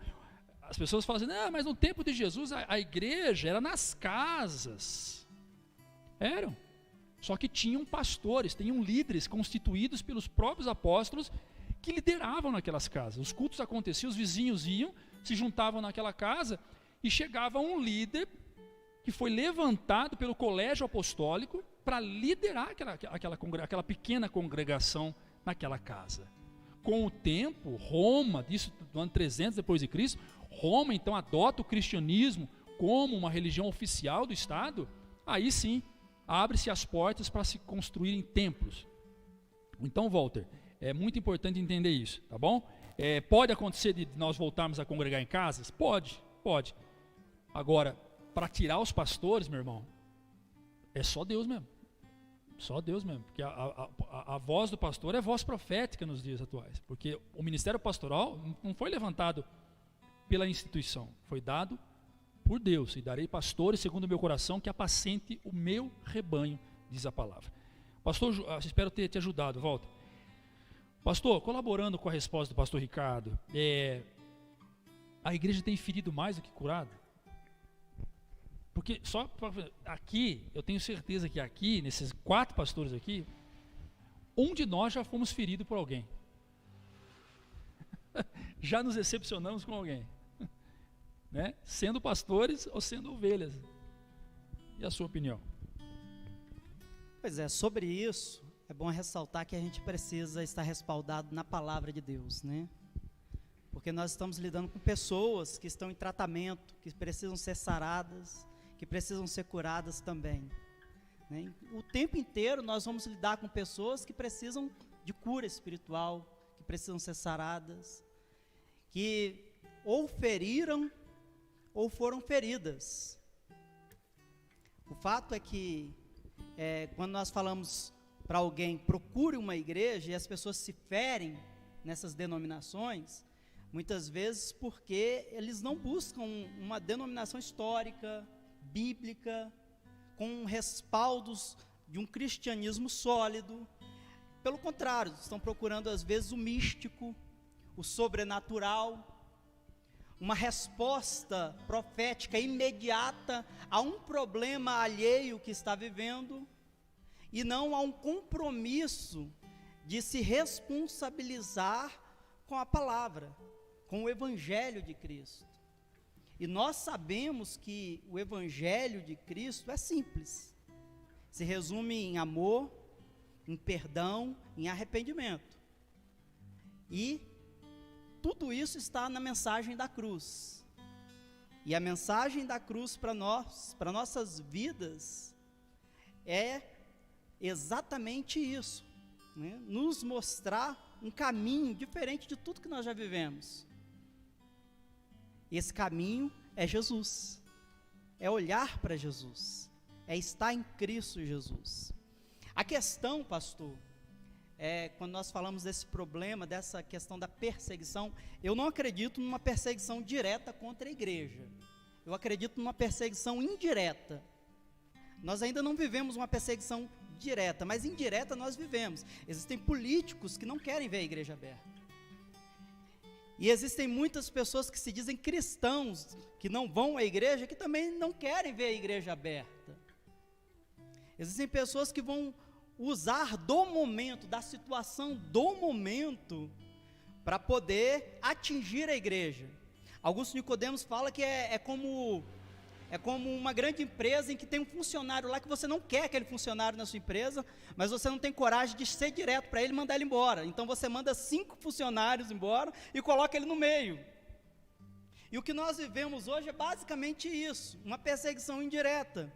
as pessoas falam assim: mas no tempo de Jesus a igreja era nas casas. Eram. Só que tinham pastores, tinham líderes constituídos pelos próprios apóstolos que lideravam naquelas casas. Os cultos aconteciam, os vizinhos iam, se juntavam naquela casa e chegava um líder que foi levantado pelo colégio apostólico para liderar aquela pequena congregação naquela casa. Com o tempo, Roma, disso do ano 300 depois de Cristo, Roma então adota o cristianismo como uma religião oficial do Estado. Aí sim, abre-se as portas para se construírem templos. Então, Walter, É muito importante entender isso, tá bom? Pode acontecer de nós voltarmos a congregar em casas? Pode. Agora, para tirar os pastores, meu irmão, é só Deus mesmo. Só Deus mesmo. Porque a voz do pastor é voz profética nos dias atuais. Porque o ministério pastoral não foi levantado pela instituição, foi dado por Deus. E darei pastores segundo o meu coração que apacente o meu rebanho, diz a palavra. Pastor, espero ter te ajudado, volta. Pastor, colaborando com a resposta do pastor Ricardo, a igreja tem ferido mais do que curado? Porque só aqui, eu tenho certeza que aqui, nesses 4 pastores aqui, um de nós já fomos feridos por alguém. Já nos decepcionamos com alguém. Né? Sendo pastores ou sendo ovelhas. E a sua opinião? Pois é, sobre isso, é bom ressaltar que a gente precisa estar respaldado na palavra de Deus, né? Porque nós estamos lidando com pessoas que estão em tratamento, que precisam ser saradas, que precisam ser curadas também, né? O tempo inteiro nós vamos lidar com pessoas que precisam de cura espiritual, que precisam ser saradas, que ou feriram ou foram feridas. O fato é que quando nós falamos para alguém, procure uma igreja, e as pessoas se ferem nessas denominações, muitas vezes porque eles não buscam uma denominação histórica, bíblica, com respaldos de um cristianismo sólido. Pelo contrário, estão procurando às vezes o místico, o sobrenatural, uma resposta profética imediata a um problema alheio que está vivendo, e não a um compromisso de se responsabilizar com a palavra, com o Evangelho de Cristo. E nós sabemos que o Evangelho de Cristo é simples, se resume em amor, em perdão, em arrependimento. E tudo isso está na mensagem da cruz. E a mensagem da cruz para nós, para nossas vidas, é exatamente isso, né? Nos mostrar um caminho diferente de tudo que nós já vivemos. Esse caminho é Jesus, é olhar para Jesus, é estar em Cristo Jesus. A questão, pastor, quando nós falamos desse problema, dessa questão da perseguição, eu não acredito numa perseguição direta contra a igreja, eu acredito numa perseguição indireta. Nós ainda não vivemos uma perseguição direta, mas indireta nós vivemos. Existem políticos que não querem ver a igreja aberta, e existem muitas pessoas que se dizem cristãos, que não vão à igreja, que também não querem ver a igreja aberta. Existem pessoas que vão usar do momento, da situação do momento, para poder atingir a igreja. Augusto Nicodemos fala que é como uma grande empresa em que tem um funcionário lá que você não quer aquele funcionário na sua empresa, mas você não tem coragem de ser direto para ele e mandar ele embora. Então você manda 5 funcionários embora e coloca ele no meio. E o que nós vivemos hoje é basicamente isso, uma perseguição indireta.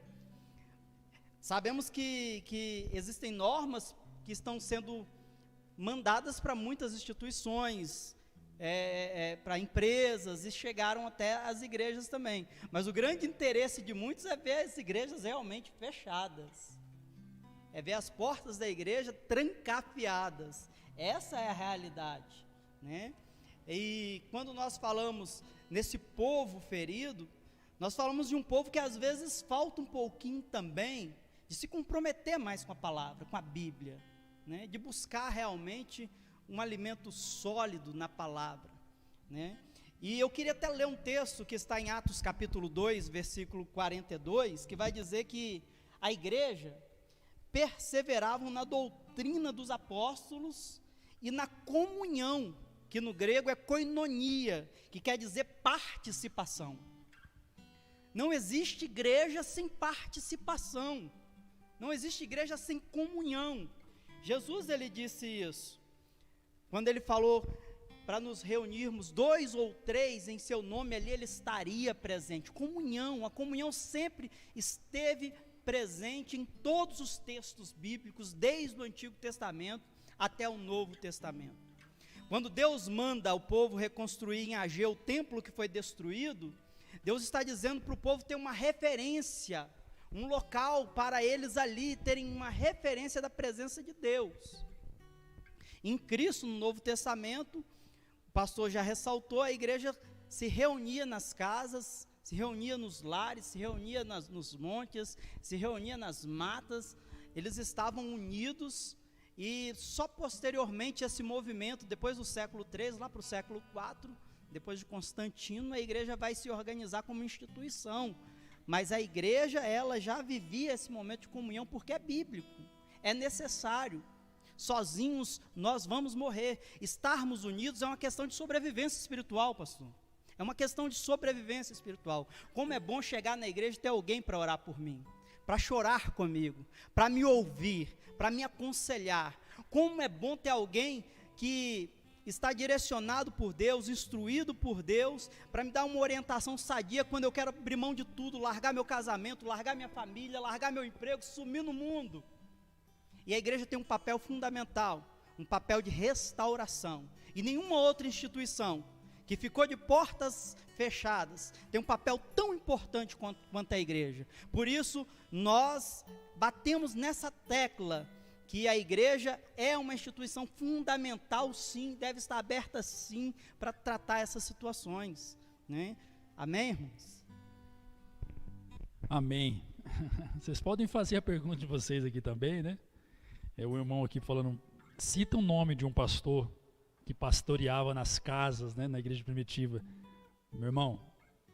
Sabemos que existem normas que estão sendo mandadas para muitas instituições, para empresas, e chegaram até as igrejas também. Mas o grande interesse de muitos é ver as igrejas realmente fechadas, é ver as portas da igreja trancafiadas. Essa é a realidade, né? E quando nós falamos nesse povo ferido, nós falamos de um povo que às vezes falta um pouquinho também de se comprometer mais com a palavra, com a Bíblia, né? De buscar realmente um alimento sólido na palavra, né? E eu queria até ler um texto que está em Atos capítulo 2, versículo 42, que vai dizer que a igreja perseveravam na doutrina dos apóstolos e na comunhão, que no grego é koinonia, que quer dizer participação. Não existe igreja sem participação, não existe igreja sem comunhão. Jesus, ele disse isso, quando ele falou para nos reunirmos 2 ou 3 em seu nome, ali ele estaria presente. Comunhão, a comunhão sempre esteve presente em todos os textos bíblicos, desde o Antigo Testamento até o Novo Testamento. Quando Deus manda o povo reconstruir em Ageu o templo que foi destruído, Deus está dizendo para o povo ter uma referência, um local para eles ali terem uma referência da presença de Deus. Em Cristo, no Novo Testamento, o pastor já ressaltou, a igreja se reunia nas casas, se reunia nos lares, se reunia nos montes, se reunia nas matas, eles estavam unidos, e só posteriormente esse movimento, depois do século III, lá para o século IV, depois de Constantino, a igreja vai se organizar como instituição, mas a igreja, ela já vivia esse momento de comunhão, porque é bíblico, é necessário. Sozinhos nós vamos morrer. Estarmos unidos é uma questão de sobrevivência espiritual, pastor. É uma questão de sobrevivência espiritual. Como é bom chegar na igreja e ter alguém para orar por mim, para chorar comigo, para me ouvir, para me aconselhar. Como é bom ter alguém que está direcionado por Deus, instruído por Deus, para me dar uma orientação sadia quando eu quero abrir mão de tudo, largar meu casamento, largar minha família, largar meu emprego, sumir no mundo. E a igreja tem um papel fundamental, um papel de restauração. E nenhuma outra instituição que ficou de portas fechadas tem um papel tão importante quanto a igreja. Por isso, nós batemos nessa tecla que a igreja é uma instituição fundamental, sim, deve estar aberta, sim, para tratar essas situações, né? Amém, irmãos? Amém. Vocês podem fazer a pergunta de vocês aqui também, né? É o irmão aqui falando, cita o nome de um pastor que pastoreava nas casas, né, na igreja primitiva. Meu irmão,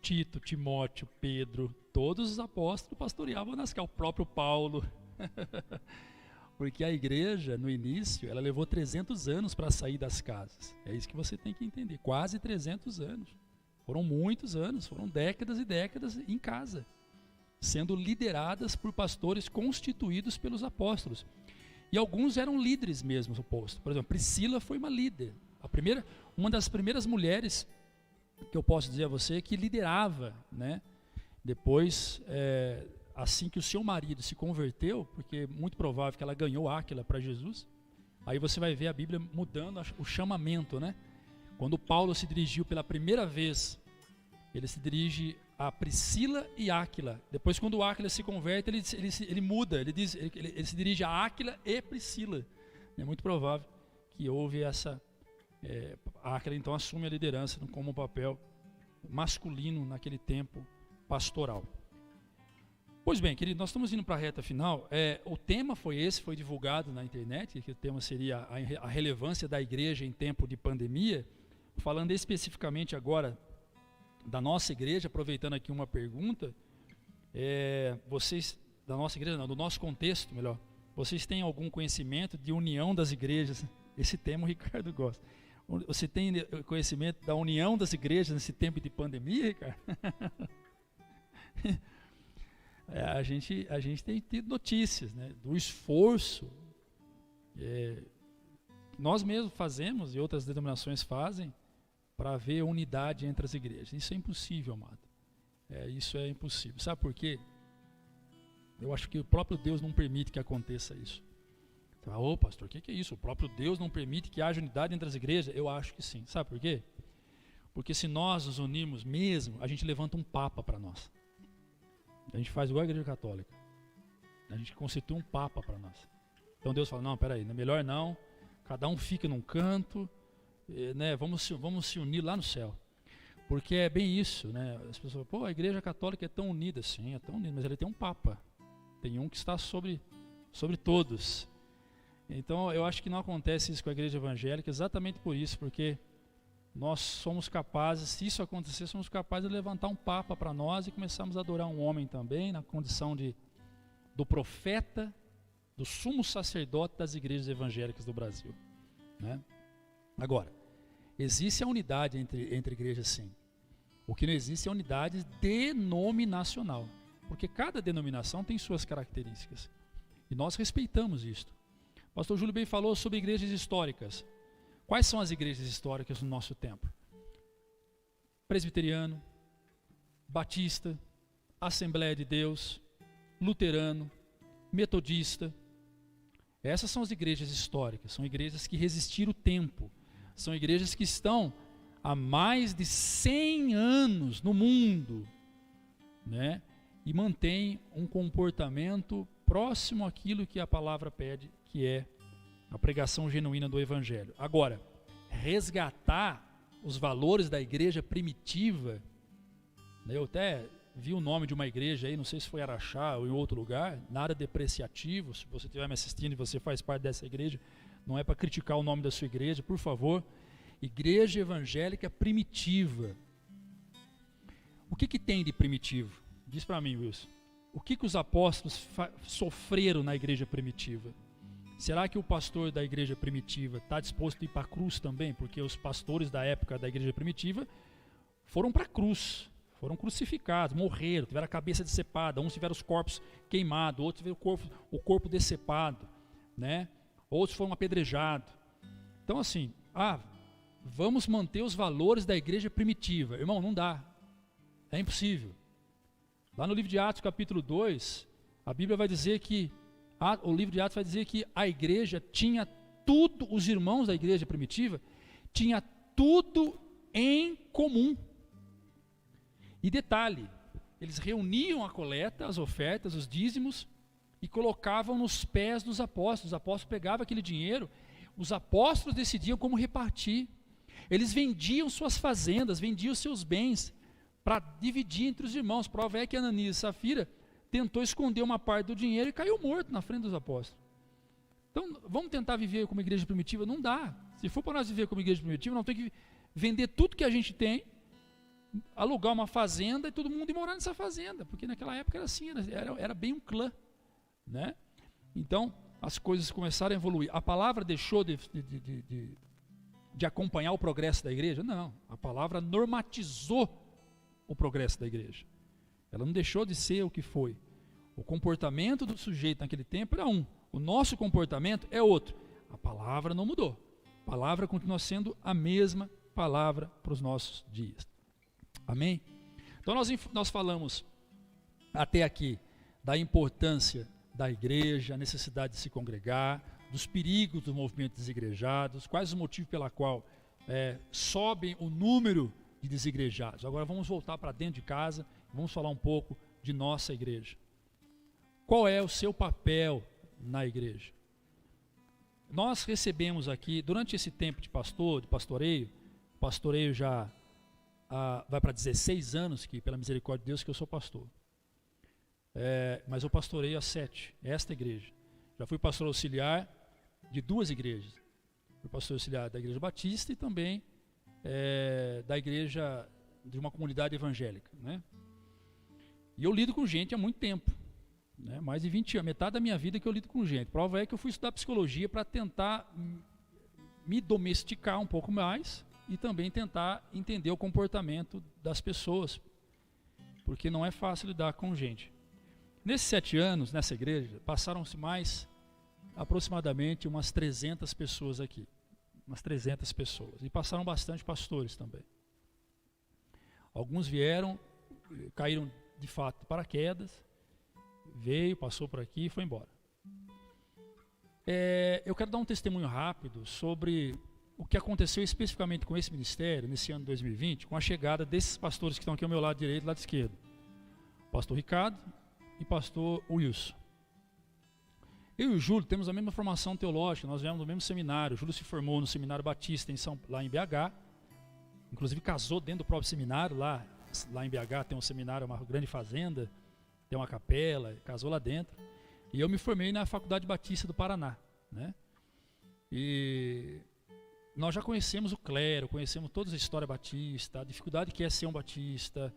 Tito, Timóteo, Pedro, todos os apóstolos pastoreavam nas casas, o próprio Paulo. Porque a igreja, no início, ela levou 300 anos para sair das casas. É isso que você tem que entender, quase 300 anos. Foram muitos anos, foram décadas e décadas em casa, sendo lideradas por pastores constituídos pelos apóstolos. E alguns eram líderes mesmo, suposto. Por exemplo, Priscila foi uma líder. Uma das primeiras mulheres que eu posso dizer a você que liderava, né? Depois, assim que o seu marido se converteu, porque é muito provável que ela ganhou Áquila para Jesus, aí você vai ver a Bíblia mudando o chamamento, né? Quando Paulo se dirigiu pela primeira vez, ele se dirige a Priscila e Áquila. Depois, quando o Áquila se converte, ele muda, ele se dirige a Áquila e Priscila. É muito provável que houve essa... Áquila então assume a liderança como um papel masculino naquele tempo pastoral. Pois bem, querido, nós estamos indo para a reta final. O tema foi divulgado na internet, que o tema seria a relevância da igreja em tempo de pandemia. Falando especificamente agora da nossa igreja, aproveitando aqui uma pergunta, vocês, da nossa igreja, não, do nosso contexto, melhor, vocês têm algum conhecimento de união das igrejas? Esse tema o Ricardo gosta. Você tem conhecimento da união das igrejas nesse tempo de pandemia, Ricardo? A gente tem tido notícias, né, do esforço que nós mesmos fazemos e outras denominações fazem para haver unidade entre as igrejas. Isso é impossível, amado. Isso é impossível. Sabe por quê? Eu acho que o próprio Deus não permite que aconteça isso. Você fala, ô pastor, o que é isso? O próprio Deus não permite que haja unidade entre as igrejas? Eu acho que sim. Sabe por quê? Porque se nós nos unirmos mesmo, a gente levanta um papa para nós. A gente faz igual a igreja católica. A gente constitui um papa para nós. Então Deus fala, não, peraí, melhor não. Cada um fica num canto, né, vamos se unir lá no céu. Porque é bem isso, né? As pessoas falam, a igreja católica é tão unida. Sim, é tão unida, mas ele tem um papa. Tem um que está sobre todos. Então eu acho que não acontece isso com a igreja evangélica, exatamente por isso, porque nós somos capazes, se isso acontecer, somos capazes de levantar um papa para nós e começarmos a adorar um homem também, na condição do profeta, do sumo sacerdote das igrejas evangélicas do Brasil, né? Agora, existe a unidade entre igrejas, sim. O que não existe é a unidade denominacional, porque cada denominação tem suas características, e nós respeitamos isto. O pastor Júlio bem falou sobre igrejas históricas. Quais são as igrejas históricas no nosso tempo? Presbiteriano, Batista, Assembleia de Deus, luterano, metodista. Essas são as igrejas históricas, são igrejas que resistiram o tempo, são igrejas que estão há mais de 100 anos no mundo, né? E mantêm um comportamento próximo àquilo que a palavra pede, que é a pregação genuína do Evangelho. Agora, resgatar os valores da igreja primitiva, né? Eu até vi o nome de uma igreja aí, não sei se foi Araxá ou em outro lugar, nada depreciativo. Se você estiver me assistindo e você faz parte dessa igreja, não é para criticar o nome da sua igreja, por favor. Igreja evangélica primitiva. O que tem de primitivo? Diz para mim, Wilson. O que os apóstolos sofreram na igreja primitiva? Será que o pastor da igreja primitiva está disposto a ir para a cruz também? Porque os pastores da época da igreja primitiva foram para a cruz, foram crucificados, morreram, tiveram a cabeça decepada, uns tiveram os corpos queimados, outros tiveram o corpo decepado, né? Outros foram apedrejados. Então assim, vamos manter os valores da igreja primitiva. Irmão, não dá, é impossível. Lá no livro de Atos, capítulo 2, a Bíblia vai dizer que, o livro de Atos vai dizer que a igreja tinha tudo, os irmãos da igreja primitiva, tinha tudo em comum. E detalhe, eles reuniam a coleta, as ofertas, os dízimos, e colocavam nos pés dos apóstolos. Os apóstolos pegavam aquele dinheiro, os apóstolos decidiam como repartir. Eles vendiam suas fazendas, vendiam seus bens, para dividir entre os irmãos. Prova é que Ananias e Safira tentou esconder uma parte do dinheiro e caiu morto na frente dos apóstolos. Então, vamos tentar viver como igreja primitiva? Não dá. Se for para nós viver como igreja primitiva, nós temos que vender tudo que a gente tem, alugar uma fazenda e todo mundo ir morar nessa fazenda, porque naquela época era assim, era bem um clã, né? Então, as coisas começaram a evoluir. A palavra deixou de acompanhar o progresso da igreja? Não. A palavra normatizou o progresso da igreja. Ela não deixou de ser o que foi. O comportamento do sujeito naquele tempo era um. O nosso comportamento é outro. A palavra não mudou. A palavra continua sendo a mesma palavra para os nossos dias. Amém? Então nós falamos até aqui da importância da igreja, a necessidade de se congregar, dos perigos do movimento desigrejados, quais os motivos pela qual sobem o número de desigrejados. Agora vamos voltar para dentro de casa, vamos falar um pouco de nossa igreja. Qual é o seu papel na igreja? Nós recebemos aqui, durante esse tempo de pastoreio já vai para 16 anos, que pela misericórdia de Deus que eu sou pastor. Mas eu pastoreio há 7, esta igreja. Já fui pastor auxiliar de 2 igrejas. Fui pastor auxiliar da Igreja Batista e também da igreja, de uma comunidade evangélica, né? E eu lido com gente há muito tempo, né? Mais de 20 anos, metade da minha vida que eu lido com gente. Prova é que eu fui estudar psicologia para tentar me domesticar um pouco mais e também tentar entender o comportamento das pessoas, porque não é fácil lidar com gente. Nesses 7 anos, nessa igreja, passaram-se mais aproximadamente umas 300 pessoas aqui. Umas 300 pessoas. E passaram bastante pastores também. Alguns vieram, caíram de fato de paraquedas, veio, passou por aqui e foi embora. Eu quero dar um testemunho rápido sobre o que aconteceu especificamente com esse ministério, nesse ano de 2020, com a chegada desses pastores que estão aqui ao meu lado direito e lado esquerdo. Pastor Ricardo e pastor Wilson. Eu e o Júlio temos a mesma formação teológica, nós viemos do mesmo seminário. O Júlio se formou no Seminário Batista lá em BH, inclusive casou dentro do próprio seminário, lá em BH tem um seminário, uma grande fazenda, tem uma capela, casou lá dentro. E eu me formei na Faculdade Batista do Paraná, né? E nós já conhecemos o clero, conhecemos toda a história batista, a dificuldade que é ser um batista,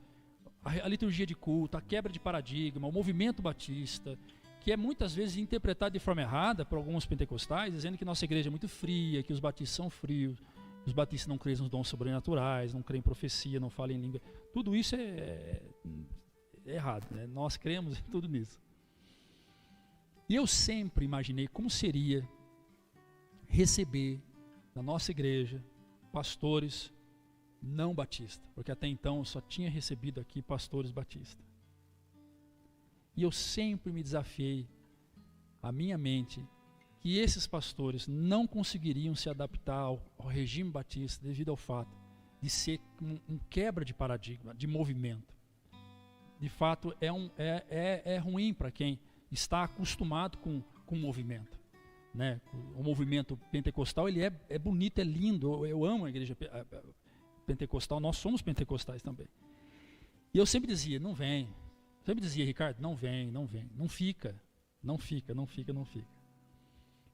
a liturgia de culto, a quebra de paradigma, o movimento batista, que é muitas vezes interpretado de forma errada por alguns pentecostais, dizendo que nossa igreja é muito fria, que os batistas são frios, os batistas não creem nos dons sobrenaturais, não creem em profecia, não falam em língua. Tudo isso é errado, né? Nós cremos em tudo nisso. E eu sempre imaginei como seria receber na nossa igreja pastores não batistas, porque até então eu só tinha recebido aqui pastores batistas. E eu sempre me desafiei a minha mente que esses pastores não conseguiriam se adaptar ao regime batista devido ao fato de ser um quebra de paradigma, de movimento. De fato, é ruim para quem está acostumado com o movimento. Né? O movimento pentecostal ele é bonito, é lindo. Eu amo a igreja pentecostal, nós somos pentecostais também. E eu sempre dizia, não vem. Sempre dizia, Ricardo, não vem, não fica.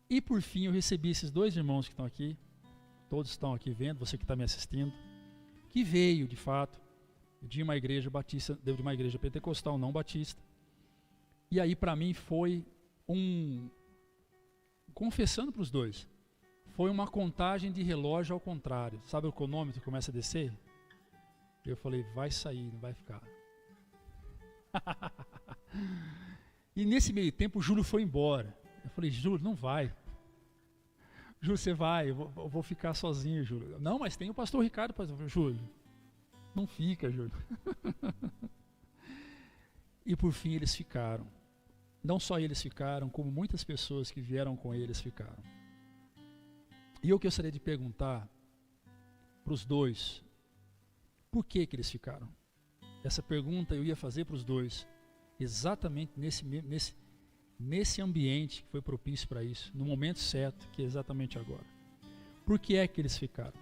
E por fim eu recebi esses dois irmãos que estão aqui, todos estão aqui vendo, você que está me assistindo, que veio de fato de uma igreja batista, de uma igreja pentecostal não batista. E aí para mim foi confessando para os dois, foi uma contagem de relógio ao contrário. Sabe o cronômetro começa a descer? Eu falei, vai sair, não vai ficar. E nesse meio tempo o Júlio foi embora. Eu falei, Júlio, não vai. Júlio, você vai, eu vou ficar sozinho, Júlio. Não, mas tem o pastor Ricardo. Júlio, não fica, Júlio. E por fim eles ficaram. Não só eles ficaram, como muitas pessoas que vieram com eles ficaram. E eu gostaria de perguntar para os dois, por que eles ficaram? Essa pergunta eu ia fazer para os dois, exatamente nesse ambiente que foi propício para isso, no momento certo, que é exatamente agora. Por que é que eles ficaram?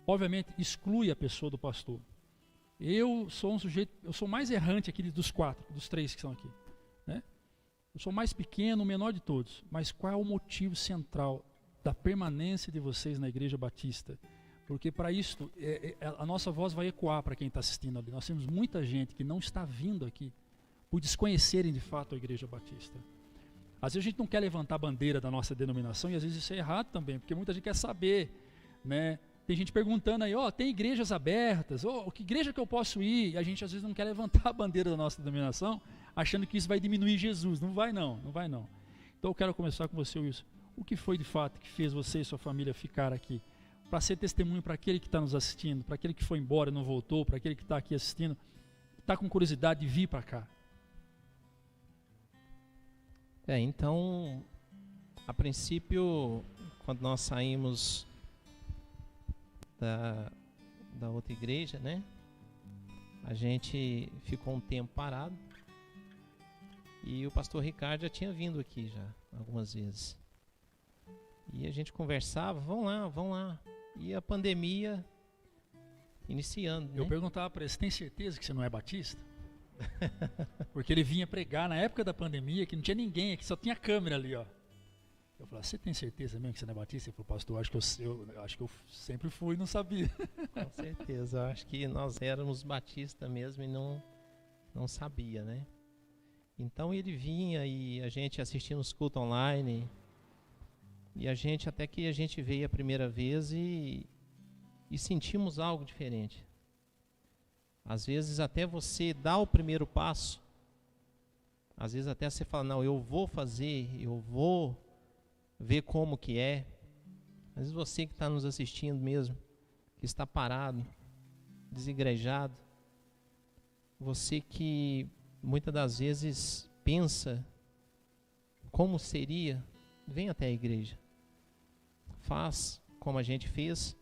Obviamente, exclui a pessoa do pastor. Eu sou um sujeito, eu sou mais errante aqui dos três que estão aqui, né? Eu sou mais pequeno, o menor de todos. Mas qual é o motivo central da permanência de vocês na Igreja Batista? Porque para isso, a nossa voz vai ecoar para quem está assistindo ali. Nós temos muita gente que não está vindo aqui por desconhecerem de fato a Igreja Batista. Às vezes a gente não quer levantar a bandeira da nossa denominação e às vezes isso é errado também, porque muita gente quer saber, né? Tem gente perguntando aí, tem igrejas abertas, que igreja que eu posso ir? E a gente às vezes não quer levantar a bandeira da nossa denominação, achando que isso vai diminuir Jesus. Não vai não. Então eu quero começar com você, Wilson. O que foi de fato que fez você e sua família ficar aqui? Para ser testemunho para aquele que está nos assistindo, para aquele que foi embora e não voltou, para aquele que está aqui assistindo, está com curiosidade de vir para cá. Então, a princípio, quando nós saímos da outra igreja, né? A gente ficou um tempo parado e o pastor Ricardo já tinha vindo aqui já algumas vezes. E a gente conversava, vão lá. E a pandemia iniciando, né? Eu perguntava para ele, você tem certeza que você não é batista? Porque ele vinha pregar na época da pandemia, que não tinha ninguém aqui, só tinha câmera ali, ó. Eu falei, você tem certeza mesmo que você não é batista? Ele falou, pastor, acho que eu sempre fui e não sabia. Com certeza, eu acho que nós éramos batistas mesmo e não sabia, né? Então ele vinha e a gente assistindo os cultos online, e até que a gente veio a primeira vez e sentimos algo diferente. Às vezes até você dá o primeiro passo, às vezes até você fala, não, eu vou fazer, eu vou ver como que é. Às vezes você que está nos assistindo mesmo, que está parado, desigrejado, você que muitas das vezes pensa como seria, vem até a igreja, faz como a gente fez,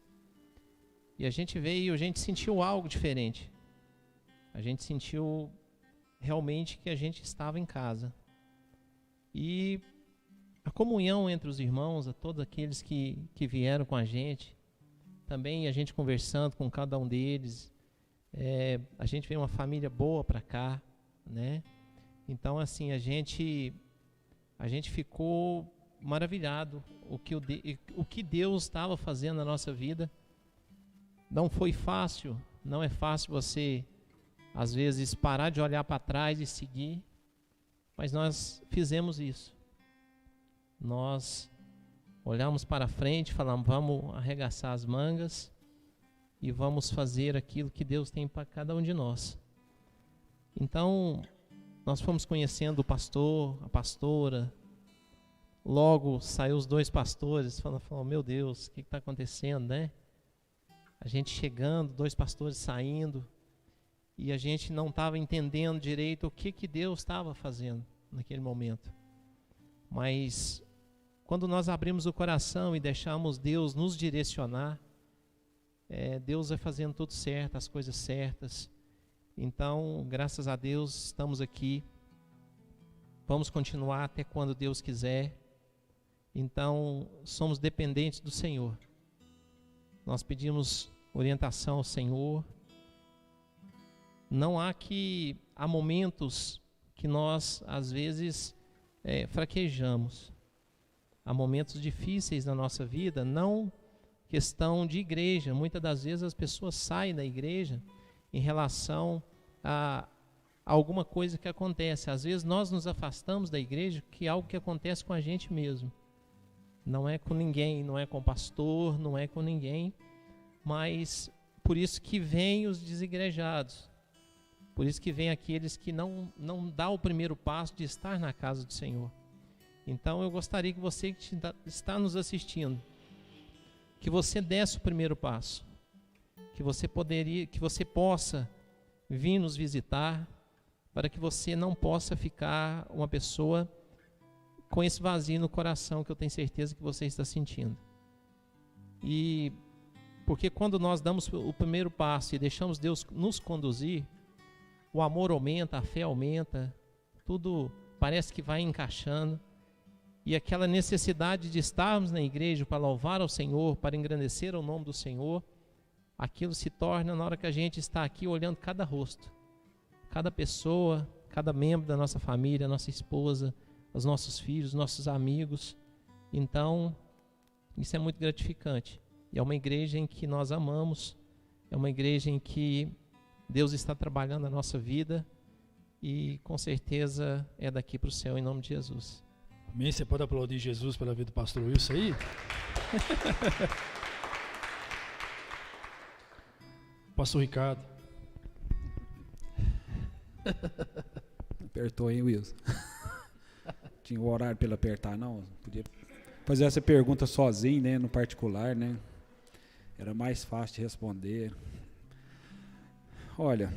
e a gente veio, a gente sentiu algo diferente. A gente sentiu realmente que a gente estava em casa. E a comunhão entre os irmãos, a todos aqueles que vieram com a gente, também a gente conversando com cada um deles, a gente veio uma família boa para cá, né? Então assim, a gente ficou maravilhado o que Deus estava fazendo na nossa vida. Não foi fácil, não é fácil você às vezes parar de olhar para trás e seguir, mas nós fizemos isso. Nós olhamos para frente, falamos, vamos arregaçar as mangas e vamos fazer aquilo que Deus tem para cada um de nós. Então, nós fomos conhecendo o pastor, a pastora, logo saiu os dois pastores, falando, meu Deus, o que está acontecendo, né? A gente chegando, dois pastores saindo, e a gente não estava entendendo direito o que Deus estava fazendo naquele momento. Mas quando nós abrimos o coração e deixamos Deus nos direcionar, Deus vai fazendo tudo certo, as coisas certas. Então, graças a Deus, estamos aqui. Vamos continuar até quando Deus quiser. Então, somos dependentes do Senhor. Nós pedimos orientação ao Senhor. Há momentos que nós, às vezes, fraquejamos. Há momentos difíceis na nossa vida, não questão de igreja. Muitas das vezes as pessoas saem da igreja em relação a alguma coisa que acontece. Às vezes nós nos afastamos da igreja, que é algo que acontece com a gente mesmo. Não é com ninguém, não é com o pastor, não é com ninguém, mas por isso que vem os desigrejados. Por isso que vem aqueles que não dão o primeiro passo de estar na casa do Senhor. Então eu gostaria que você que está nos assistindo, que você desse o primeiro passo, que você possa vir nos visitar, para que você não possa ficar uma pessoa com esse vazio no coração que eu tenho certeza que você está sentindo. E porque quando nós damos o primeiro passo e deixamos Deus nos conduzir, o amor aumenta, a fé aumenta, tudo parece que vai encaixando, e aquela necessidade de estarmos na igreja para louvar ao Senhor, para engrandecer o nome do Senhor, aquilo se torna na hora que a gente está aqui olhando cada rosto, cada pessoa, cada membro da nossa família, nossa esposa, os nossos filhos, nossos amigos. Então, isso é muito gratificante. E é uma igreja em que nós amamos, é uma igreja em que Deus está trabalhando na nossa vida e com certeza é daqui para o céu em nome de Jesus. Amém? Você pode aplaudir Jesus pela vida do pastor Wilson aí? Pastor Ricardo. Apertou, hein, Wilson? Tinha o horário para ele apertar, não? Podia fazer essa pergunta sozinho, né, no particular, né? Era mais fácil de responder. Olha,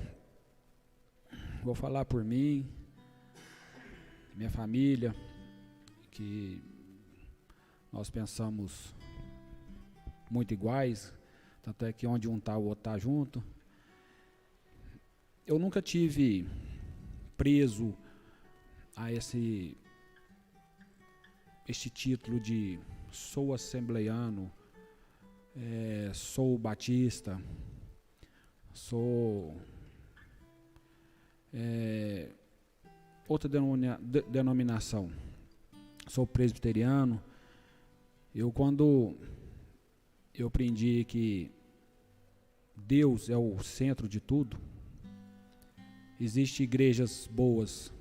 vou falar por mim, minha família, que nós pensamos muito iguais, tanto é que onde um está, o outro está junto. Eu nunca tive preso a este título de sou assembleiano, sou batista, sou outra denominação, sou presbiteriano. Quando eu aprendi que Deus é o centro de tudo, existem igrejas boas,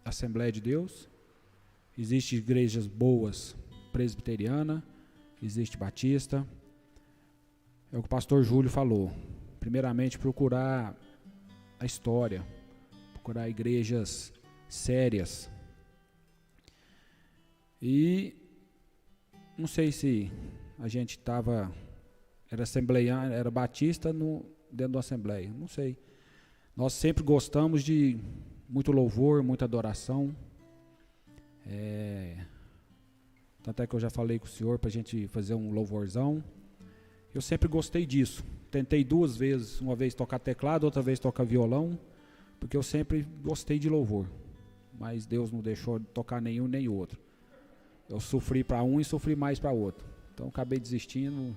Assembleia de Deus, existem igrejas boas, presbiteriana, existe batista. É o que o pastor Júlio falou. Primeiramente, procurar a história, procurar igrejas sérias. E não sei se a gente era assembleiano, era batista dentro da assembleia, não sei. Nós sempre gostamos de muito louvor, muita adoração. Tanto é que eu já falei com o senhor para a gente fazer um louvorzão. Eu sempre gostei disso. Tentei 2 vezes, uma vez tocar teclado, outra vez tocar violão, porque eu sempre gostei de louvor. Mas Deus não deixou de tocar nenhum nem outro. Eu sofri para um e sofri mais para outro. Então acabei desistindo.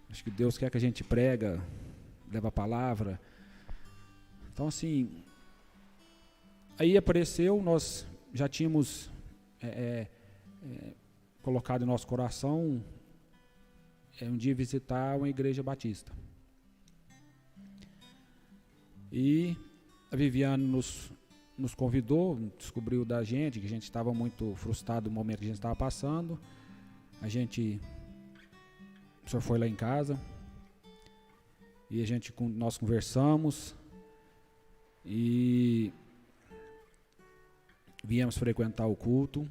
Acho que Deus quer que a gente prega, leva a palavra. Então assim, aí apareceu, nós já tínhamos colocado em nosso coração um dia visitar uma igreja batista. E a Viviane nos convidou, descobriu da gente, que a gente estava muito frustrado no momento que a gente estava passando. O senhor foi lá em casa e nós conversamos e viemos frequentar o culto.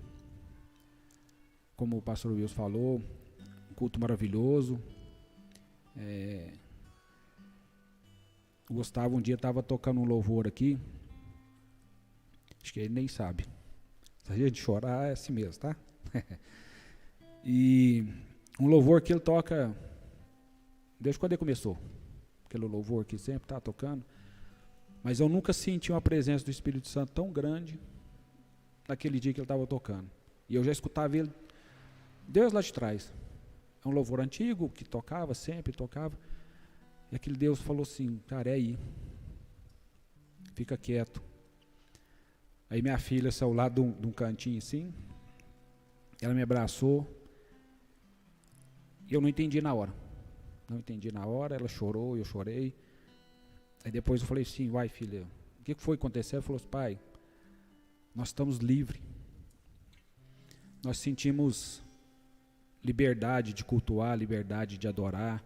Como o pastor Wilson falou, um culto maravilhoso. O Gustavo um dia estava tocando um louvor aqui. Acho que ele nem sabe. Se a gente chorar, é assim mesmo, tá? E um louvor que ele toca, desde quando ele começou. Aquele louvor que sempre está tocando. Mas eu nunca senti uma presença do Espírito Santo tão grande naquele dia que ele estava tocando. E eu já escutava ele Deus lá de trás. É um louvor antigo que tocava sempre, tocava. E aquele Deus falou assim, cara, é aí. Fica quieto. Aí minha filha saiu lá de um cantinho assim. Ela me abraçou. E eu não entendi na hora. Não entendi na hora, ela chorou, eu chorei. Aí depois eu falei assim, vai filha, o que foi acontecer? Ela falou assim, pai, nós estamos livres. Nós sentimos liberdade de cultuar, liberdade de adorar,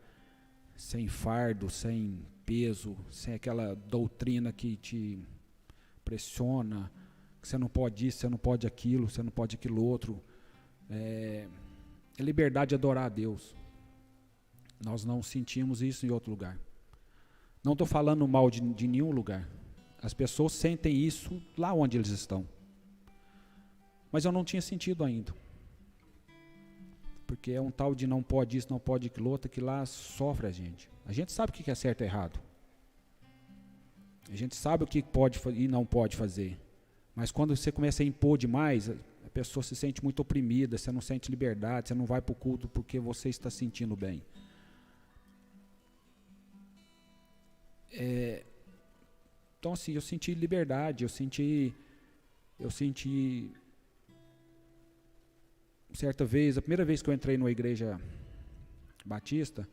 sem fardo, sem peso, sem aquela doutrina que te pressiona, que você não pode isso, você não pode aquilo, você não pode aquilo outro. É liberdade de adorar a Deus. Nós não sentimos isso em outro lugar. Não estou falando mal de nenhum lugar. As pessoas sentem isso lá onde eles estão. Mas eu não tinha sentido ainda. Porque é um tal de não pode isso, não pode aquilo outro, que lá sofre a gente. A gente sabe o que é certo e errado. A gente sabe o que pode e não pode fazer. Mas quando você começa a impor demais, a pessoa se sente muito oprimida, você não sente liberdade, você não vai para o culto porque você está sentindo bem. Então assim, eu senti liberdade, eu senti certa vez, a primeira vez que eu entrei numa igreja batista,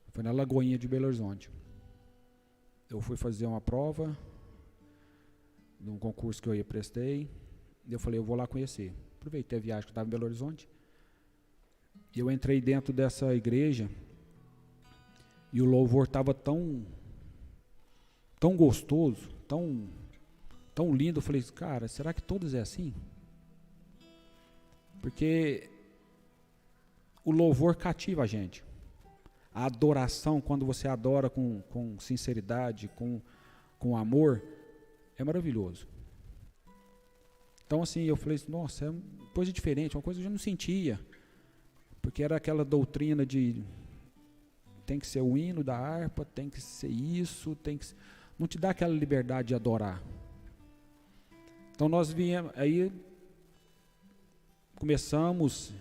foi na Lagoinha de Belo Horizonte. Eu fui fazer uma prova, num concurso que eu prestei, e eu falei, eu vou lá conhecer. Aproveitei a viagem que eu estava em Belo Horizonte, e eu entrei dentro dessa igreja, e o louvor estava tão gostoso, tão lindo, eu falei, cara, será que todos é assim? Porque o louvor cativa a gente. A adoração, quando você adora com sinceridade, com amor, é maravilhoso. Então assim, eu falei, nossa, é uma coisa diferente, uma coisa que eu já não sentia. Porque era aquela doutrina de tem que ser o hino da harpa, tem que ser isso, não te dá aquela liberdade de adorar. Então nós viemos, aí começamos,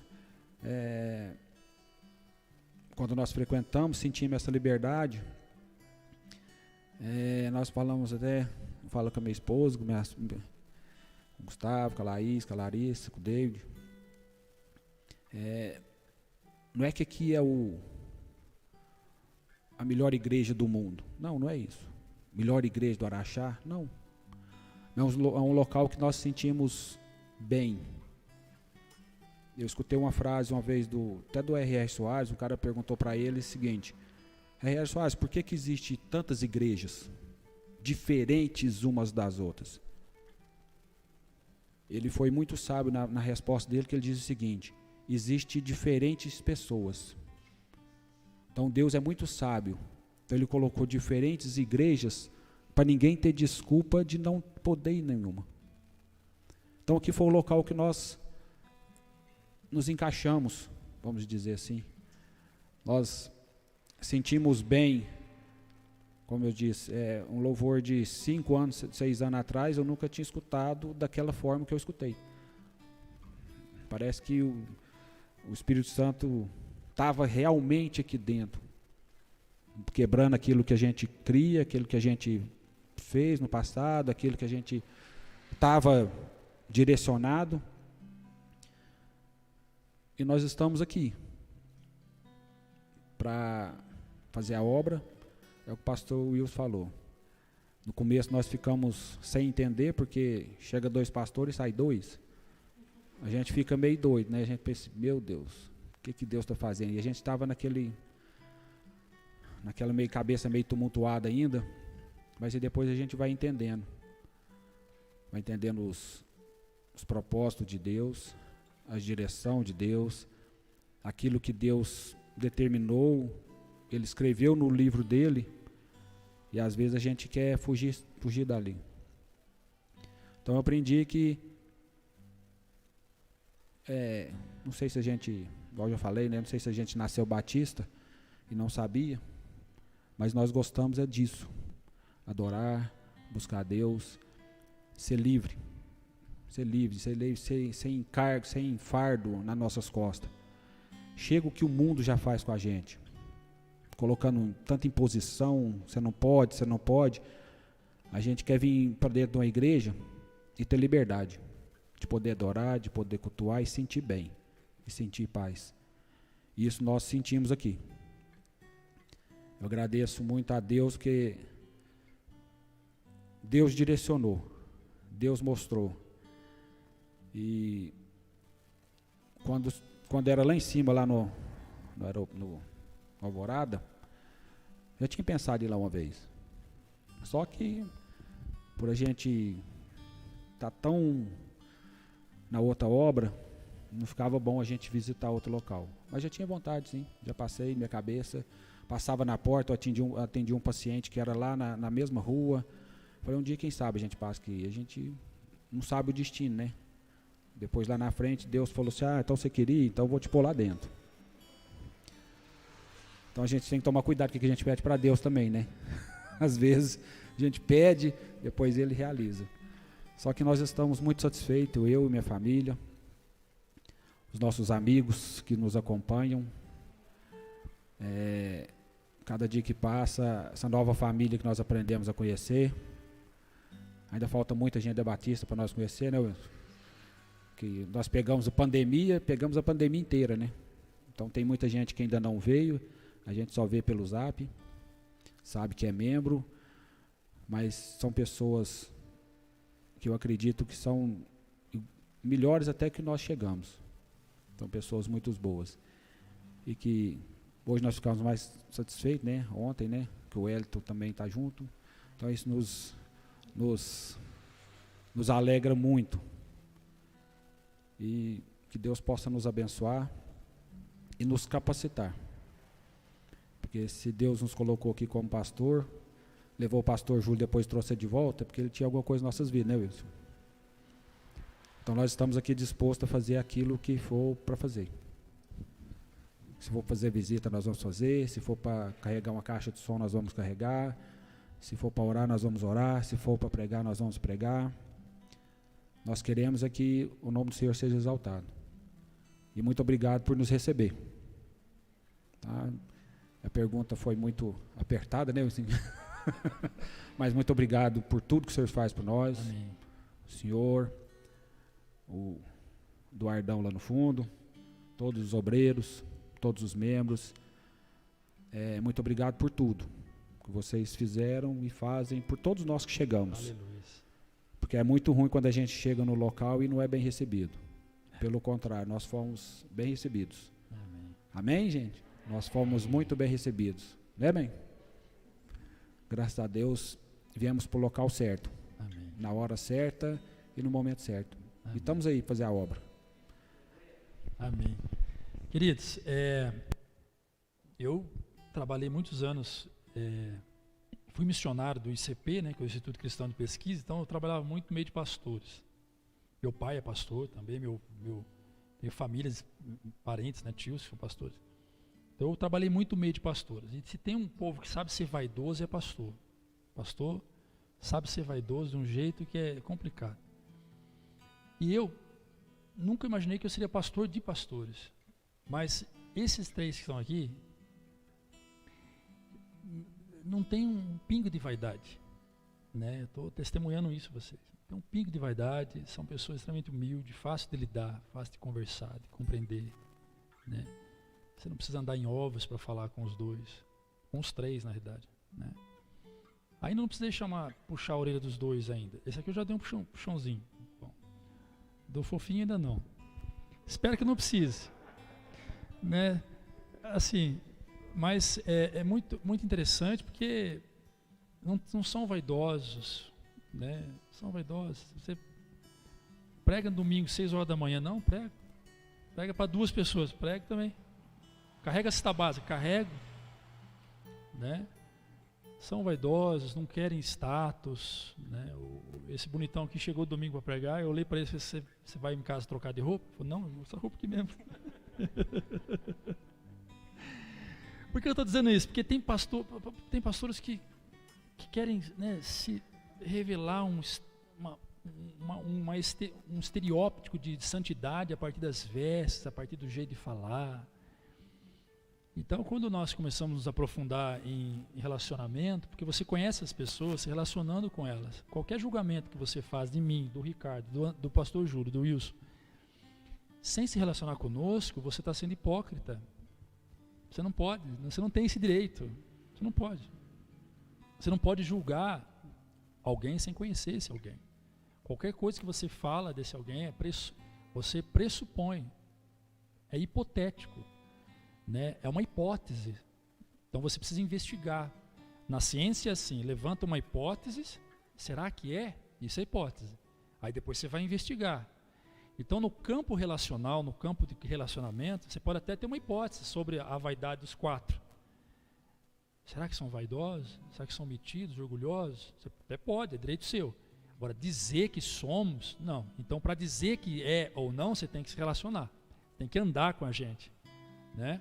quando nós frequentamos, sentimos essa liberdade, nós falamos até, falo com a minha esposa, com o Gustavo, com a Laís, com a Larissa, com o David, não é que aqui é a melhor igreja do mundo, não é isso, melhor igreja do Araxá, não, é um local que nós sentimos bem. Eu escutei uma frase uma vez até do R.R. Soares, um cara perguntou para ele o seguinte, R.R. Soares, por que existe tantas igrejas diferentes umas das outras? Ele foi muito sábio na resposta dele, que ele diz o seguinte, existe diferentes pessoas. Então Deus é muito sábio, então Ele colocou diferentes igrejas para ninguém ter desculpa de não poder ir nenhuma. Então aqui foi o local que nós nos encaixamos, vamos dizer assim. Nós sentimos bem, como eu disse, um louvor de 5 anos, 6 anos atrás, eu nunca tinha escutado daquela forma que eu escutei. Parece que o Espírito Santo estava realmente aqui dentro, quebrando aquilo que a gente cria, aquilo que a gente fez no passado, aquilo que a gente estava direcionado. E nós estamos aqui para fazer a obra, é o que o pastor Wilson falou. No começo nós ficamos sem entender, porque chega 2 pastores e sai 2. A gente fica meio doido, né? A gente pensa, meu Deus, o que Deus está fazendo? E a gente estava naquela meio cabeça meio tumultuada ainda, mas aí depois a gente vai entendendo os propósitos de Deus, a direção de Deus, aquilo que Deus determinou, Ele escreveu no livro dele, E às vezes a gente quer fugir dali. Então eu aprendi que, não sei se a gente, igual eu já falei, né, não sei se a gente nasceu batista e não sabia, mas nós gostamos disso. Adorar, buscar a Deus, ser livre, sem encargo, sem fardo nas nossas costas. Chega o que o mundo já faz com a gente, colocando tanta imposição, você não pode. A gente quer vir para dentro de uma igreja e ter liberdade, de poder adorar, de poder cultuar e sentir bem, e sentir paz. E isso nós sentimos aqui. Eu agradeço muito a Deus, que Deus direcionou, Deus mostrou. E quando era lá em cima, lá no Alvorada, eu tinha pensado em ir lá uma vez. Só que, por a gente estar tão na outra obra, não ficava bom a gente visitar outro local. Mas já tinha vontade, sim. Já passei minha cabeça, passava na porta, eu atendi um paciente que era lá na mesma rua. Falei, um dia, quem sabe, a gente passa aqui. A gente não sabe o destino, né? Depois, lá na frente, Deus falou assim, então você queria, então eu vou te pôr lá dentro. Então a gente tem que tomar cuidado com o que a gente pede para Deus também, né? Às vezes a gente pede, depois Ele realiza. Só que nós estamos muito satisfeitos, eu e minha família, os nossos amigos que nos acompanham. Cada dia que passa, essa nova família que nós aprendemos a conhecer. Ainda falta muita gente da Batista para nós conhecer, né, Wilson? Que nós pegamos a pandemia inteira, né? Então tem muita gente que ainda não veio, a gente só vê pelo Zap, sabe que é membro, mas são pessoas que eu acredito que são melhores até que nós chegamos. São pessoas muito boas. E que hoje nós ficamos mais satisfeitos, né? Ontem, né? Que o Elton também está junto. Então isso nos alegra muito. E que Deus possa nos abençoar e nos capacitar. Porque se Deus nos colocou aqui como pastor, levou o pastor Júlio, depois trouxe de volta, porque ele tinha alguma coisa em nossas vidas, né, Wilson? Então nós estamos aqui dispostos a fazer aquilo que for para fazer. Se for fazer visita, nós vamos fazer. Se for para carregar uma caixa de som, nós vamos carregar. Se for para orar, nós vamos orar. Se for para pregar, nós vamos pregar. Nós queremos que o nome do Senhor seja exaltado. E muito obrigado por nos receber. Tá? A pergunta foi muito apertada, né? Assim, mas muito obrigado por tudo que o Senhor faz por nós. Amém. O Senhor, o Eduardão lá no fundo, todos os obreiros, todos os membros. Muito obrigado por tudo que vocês fizeram e fazem por todos nós que chegamos. Aleluia. Porque é muito ruim quando a gente chega no local e não é bem recebido. Pelo contrário, nós fomos bem recebidos. Amém. Amém, gente? Nós fomos muito bem recebidos. Né, bem? Graças a Deus, viemos para o local certo. Amém. Na hora certa e no momento certo. Amém. E estamos aí para fazer a obra. Amém. Queridos, eu trabalhei muitos anos, fui missionário do ICP, né, que é o Instituto Cristão de Pesquisa, então eu trabalhava muito no meio de pastores. Meu pai é pastor também, tenho famílias, parentes, né, tios que são pastores. Então eu trabalhei muito no meio de pastores. E se tem um povo que sabe ser vaidoso, é pastor. Pastor sabe ser vaidoso de um jeito que é complicado. E eu nunca imaginei que eu seria pastor de pastores. Mas esses três que estão aqui não tem um pingo de vaidade, né? Eu estou testemunhando isso a vocês. Tem um pingo de vaidade, são pessoas extremamente humildes, fácil de lidar, fácil de conversar, de compreender, né? Você não precisa andar em ovos para falar com os dois, com os três na realidade, né? Aí não precisa puxar a orelha dos dois ainda. Esse aqui eu já dei um puxãozinho. Bom, do fofinho ainda não. Espero que não precise, né? Assim, mas é muito, muito interessante porque não são vaidosos, né? São vaidosos. Você prega no domingo 6 horas da manhã, não? Prega para 2 pessoas, prega também. Carrega a cesta básica, carrego, né? são vaidosos, não querem status, né? Esse bonitão que chegou domingo para pregar, eu olhei para ele e falei, você vai em casa trocar de roupa? Ele falou, não, essa roupa aqui mesmo. Por que eu estou dizendo isso? Porque tem pastores que querem, né, se revelar um estereótipo de santidade a partir das vestes, a partir do jeito de falar. Então, quando nós começamos a nos aprofundar em relacionamento, porque você conhece as pessoas se relacionando com elas, qualquer julgamento que você faz de mim, do Ricardo, do pastor Júlio, do Wilson, sem se relacionar conosco, você está sendo hipócrita. Você não pode, você não tem esse direito. Você não pode. Você não pode julgar alguém sem conhecer esse alguém. Qualquer coisa que você fala desse alguém, você pressupõe. É hipotético. Né? É uma hipótese. Então você precisa investigar. Na ciência é assim, levanta uma hipótese, será que é? Isso é hipótese. Aí depois você vai investigar. Então no campo relacional, no campo de relacionamento, você pode até ter uma hipótese sobre a vaidade dos 4. Será que são vaidosos? Será que são metidos, orgulhosos? Você até pode, é direito seu. Agora, dizer que somos, não. Então para dizer que é ou não, você tem que se relacionar. Tem que andar com a gente. Né?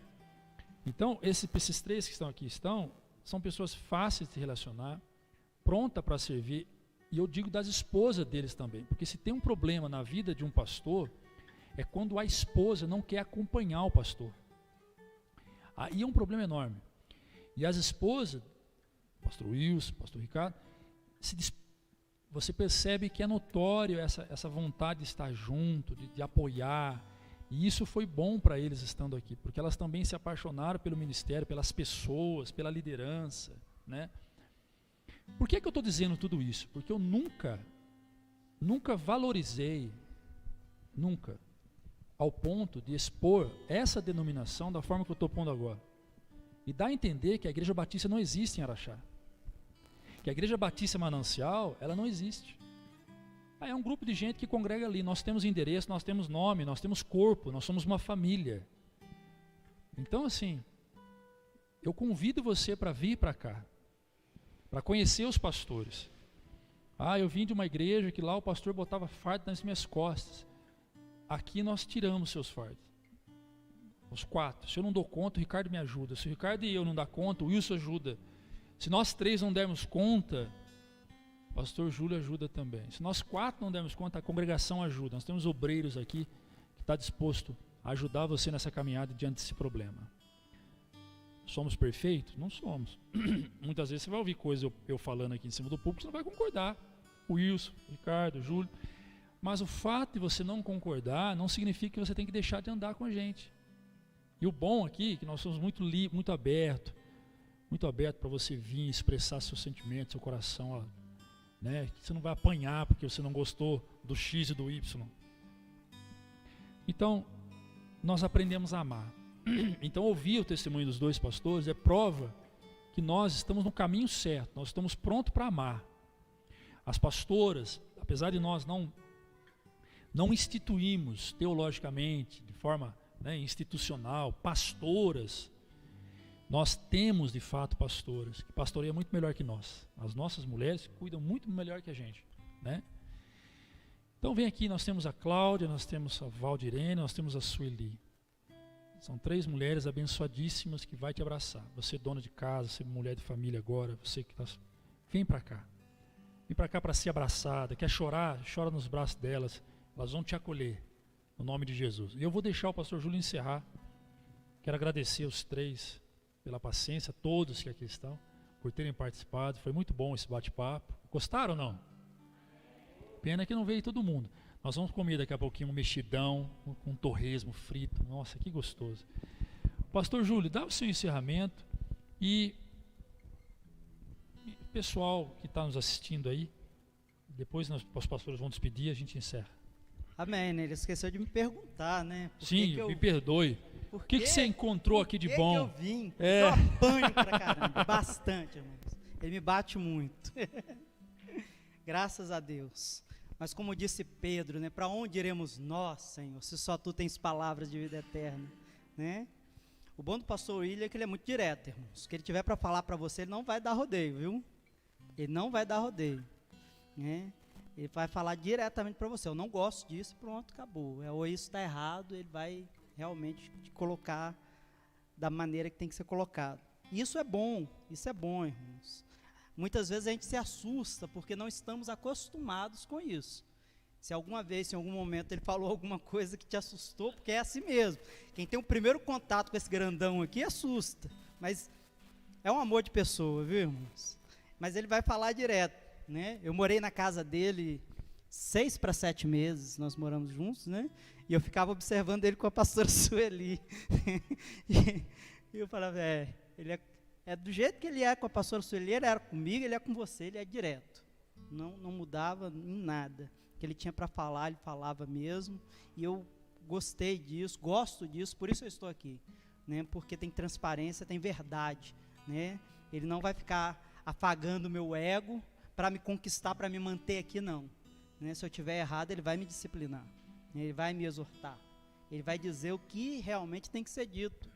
Então, esses 3 que estão aqui são pessoas fáceis de se relacionar, prontas para servir, e eu digo das esposas deles também, porque se tem um problema na vida de um pastor, é quando a esposa não quer acompanhar o pastor. Aí é um problema enorme. E as esposas, pastor Wilson, pastor Ricardo, você percebe que é notório essa vontade de estar junto, de apoiar. E isso foi bom para eles estando aqui, porque elas também se apaixonaram pelo ministério, pelas pessoas, pela liderança, né? Por que eu estou dizendo tudo isso? Porque eu nunca valorizei, ao ponto de expor essa denominação da forma que eu estou pondo agora. E dá a entender que a Igreja Batista não existe em Araxá. Que a Igreja Batista Manancial, ela não existe. É um grupo de gente que congrega ali, nós temos endereço, nós temos nome, nós temos corpo, nós somos uma família. Então assim, eu convido você para vir para cá, para conhecer os pastores. Eu vim de uma igreja que lá o pastor botava fardo nas minhas costas. Aqui nós tiramos seus fardos. Os 4, se eu não dou conta, o Ricardo me ajuda. Se o Ricardo e eu não dá conta, o Wilson ajuda. Se nós 3 não dermos conta, o pastor Júlio ajuda também. Se nós 4 não dermos conta, a congregação ajuda. Nós temos obreiros aqui que está disposto a ajudar você nessa caminhada diante desse problema. Somos perfeitos? Não somos. Muitas vezes você vai ouvir coisas eu falando aqui em cima do púlpito, você não vai concordar. O Wilson, o Ricardo, o Júlio. Mas o fato de você não concordar não significa que você tem que deixar de andar com a gente. E o bom aqui é que nós somos muito abertos para você vir expressar seus sentimentos, seu coração, né? Você não vai apanhar porque você não gostou do X e do Y. Então, nós aprendemos a amar. Então, ouvir o testemunho dos 2 pastores é prova que nós estamos no caminho certo, nós estamos prontos para amar. As pastoras, apesar de nós não instituímos teologicamente, de forma, né, institucional, pastoras, nós temos de fato pastoras, que pastoreiam muito melhor que nós. As nossas mulheres cuidam muito melhor que a gente, né? Então vem aqui, nós temos a Cláudia, nós temos a Valdirene, nós temos a Sueli. São 3 mulheres abençoadíssimas que vai te abraçar. Você dona de casa, você mulher de família agora, você que vem para cá. Vem para cá para ser abraçada, quer chorar, chora nos braços delas. Elas vão te acolher, no nome de Jesus. E eu vou deixar o pastor Júlio encerrar. Quero agradecer os 3 pela paciência, todos que aqui estão, por terem participado. Foi muito bom esse bate-papo. Gostaram ou não? Pena que não veio todo mundo. Nós vamos comer daqui a pouquinho um mexidão com torresmo frito. Nossa, que gostoso. Pastor Júlio, dá o seu encerramento e pessoal que está nos assistindo aí, depois os pastores vão despedir e a gente encerra. Amém, né? Ele esqueceu de me perguntar, né? Sim, me perdoe. O que você encontrou aqui de bom? Eu vim? Eu apanho pra caramba, bastante, irmãos. Ele me bate muito. Graças a Deus. Mas como disse Pedro, né? Para onde iremos nós, Senhor, se só Tu tens palavras de vida eterna, né? O bom do pastor William é que ele é muito direto, irmãos. O que ele tiver para falar para você, ele não vai dar rodeio, viu? Ele não vai dar rodeio, né? Ele vai falar diretamente para você. Eu não gosto disso, pronto, acabou. Ou isso está errado, ele vai realmente te colocar da maneira que tem que ser colocado. Isso é bom, irmãos. Muitas vezes a gente se assusta porque não estamos acostumados com isso. Se alguma vez, em algum momento, ele falou alguma coisa que te assustou, porque é assim mesmo. Quem tem o primeiro contato com esse grandão aqui assusta. Mas é um amor de pessoa, viu, irmãos? Mas ele vai falar direto, né? Eu morei na casa dele 6 para 7 meses, nós moramos juntos, né? E eu ficava observando ele com a pastora Sueli. E eu falava, ele é do jeito que ele é com a pastora Sueli, ele era comigo, ele é com você, ele é direto. Não mudava em nada. O que ele tinha para falar, ele falava mesmo. E eu gostei disso, gosto disso, por isso eu estou aqui, né? Porque tem transparência, tem verdade, né? Ele não vai ficar afagando o meu ego para me conquistar, para me manter aqui, não. Né? Se eu estiver errado, ele vai me disciplinar, né? Ele vai me exortar, ele vai dizer o que realmente tem que ser dito.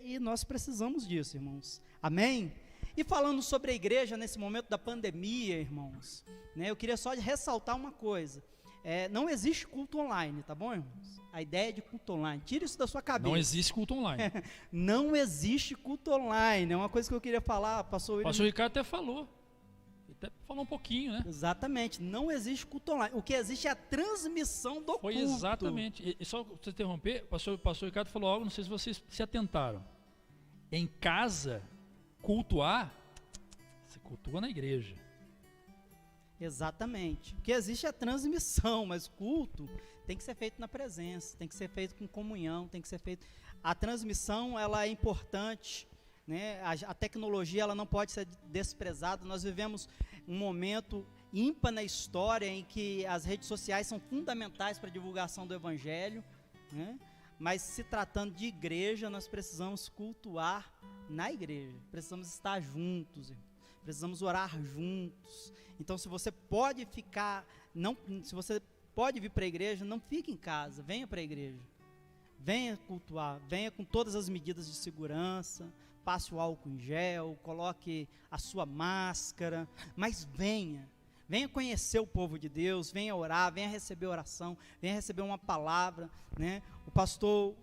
E nós precisamos disso, irmãos. Amém? E falando sobre a igreja nesse momento da pandemia, irmãos, né, eu queria só ressaltar uma coisa. Não existe culto online, tá bom, irmãos? A ideia de culto online, tira isso da sua cabeça. Não existe culto online. Não existe culto online, é uma coisa que eu queria falar, pastor William. O pastor Ricardo até falou. Até falou um pouquinho, né? Exatamente, não existe culto online. O que existe é a transmissão do Foi culto. Exatamente. E só para você interromper, o pastor Ricardo falou algo, não sei se vocês se atentaram. Em casa, cultuar, você cultua na igreja. Exatamente. O que existe é a transmissão, mas o culto tem que ser feito na presença, tem que ser feito com comunhão, tem que ser feito... A transmissão, ela é importante, né? A tecnologia, ela não pode ser desprezada. Nós vivemos um momento ímpar na história em que as redes sociais são fundamentais para a divulgação do evangelho, né? Mas se tratando de igreja, nós precisamos cultuar na igreja, precisamos estar juntos, precisamos orar juntos. Então, se você pode se você pode vir para a igreja, não fique em casa, venha para a igreja, venha cultuar, venha com todas as medidas de segurança, passe o álcool em gel, coloque a sua máscara, mas venha conhecer o povo de Deus, venha orar, venha receber oração, venha receber uma palavra, né? O pastor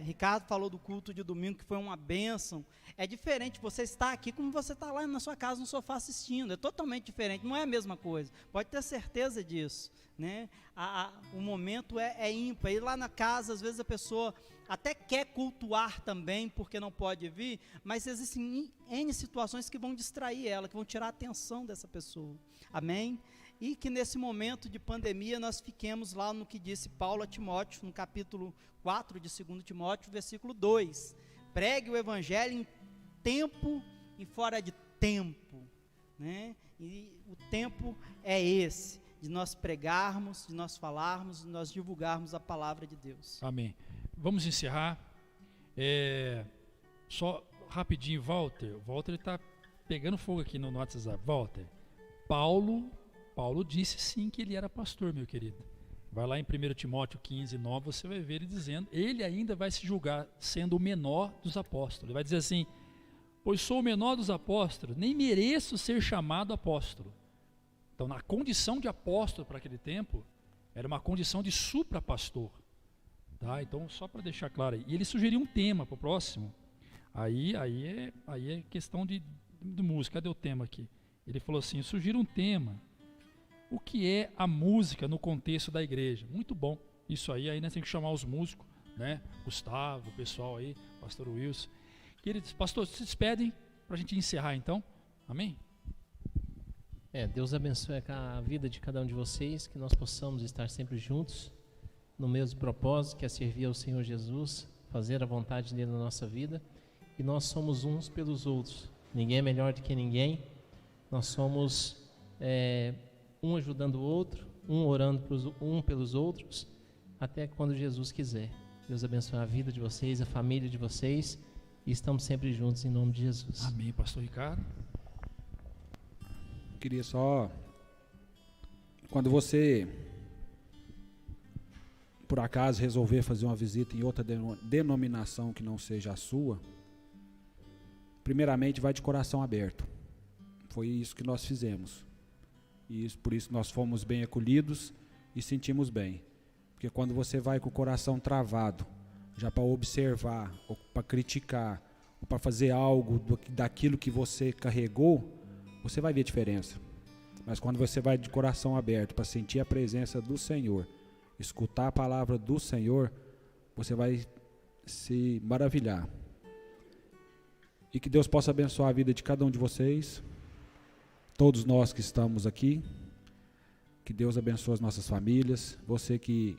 Ricardo falou do culto de domingo, que foi uma bênção. É diferente você estar aqui como você está lá na sua casa, no sofá assistindo, é totalmente diferente, não é a mesma coisa, pode ter certeza disso, né? O momento é ímpar, e lá na casa, às vezes a pessoa até quer cultuar também, porque não pode vir, mas existem N situações que vão distrair ela, que vão tirar a atenção dessa pessoa, amém? E que nesse momento de pandemia nós fiquemos lá no que disse Paulo a Timóteo, no capítulo 4 de 2 Timóteo, versículo 2, pregue o evangelho em tempo e fora de tempo, né? E o tempo é esse, de nós pregarmos, de nós falarmos, de nós divulgarmos a palavra de Deus. Amém. Vamos encerrar. Só rapidinho, Walter. O Walter está pegando fogo aqui no WhatsApp. Walter, Paulo disse sim que ele era pastor, meu querido. Vai lá em 1 Timóteo 15, 9, você vai ver ele dizendo, ele ainda vai se julgar sendo o menor dos apóstolos. Ele vai dizer assim, pois sou o menor dos apóstolos, nem mereço ser chamado apóstolo. Então, na condição de apóstolo para aquele tempo, era uma condição de supra-pastor. Tá? Então, só para deixar claro aí. E ele sugeriu um tema para o próximo. Aí é questão de música. Cadê o tema aqui? Ele falou assim, sugiro um tema. O que é a música no contexto da igreja? Muito bom. Isso aí nós temos que chamar os músicos, né? Gustavo, o pessoal aí, pastor Wilson. Queridos, pastor, se despedem para a gente encerrar então. Amém? Deus abençoe a vida de cada um de vocês, que nós possamos estar sempre juntos, no mesmo propósito, que é servir ao Senhor Jesus, fazer a vontade dele na nossa vida, e nós somos uns pelos outros, ninguém é melhor do que ninguém, nós somos um ajudando o outro, um orando pelos outros, até quando Jesus quiser. Deus abençoe a vida de vocês, a família de vocês, e estamos sempre juntos em nome de Jesus. Amém, pastor Ricardo. Queria só, quando você por acaso resolver fazer uma visita em outra denominação que não seja a sua, primeiramente vai de coração aberto. Foi isso que nós fizemos. E por isso nós fomos bem acolhidos e sentimos bem. Porque quando você vai com o coração travado, já para observar, ou para criticar, ou para fazer algo daquilo que você carregou, você vai ver a diferença. Mas quando você vai de coração aberto para sentir a presença do Senhor, escutar a palavra do Senhor, você vai se maravilhar. E que Deus possa abençoar a vida de cada um de vocês, todos nós que estamos aqui. Que Deus abençoe as nossas famílias. Você que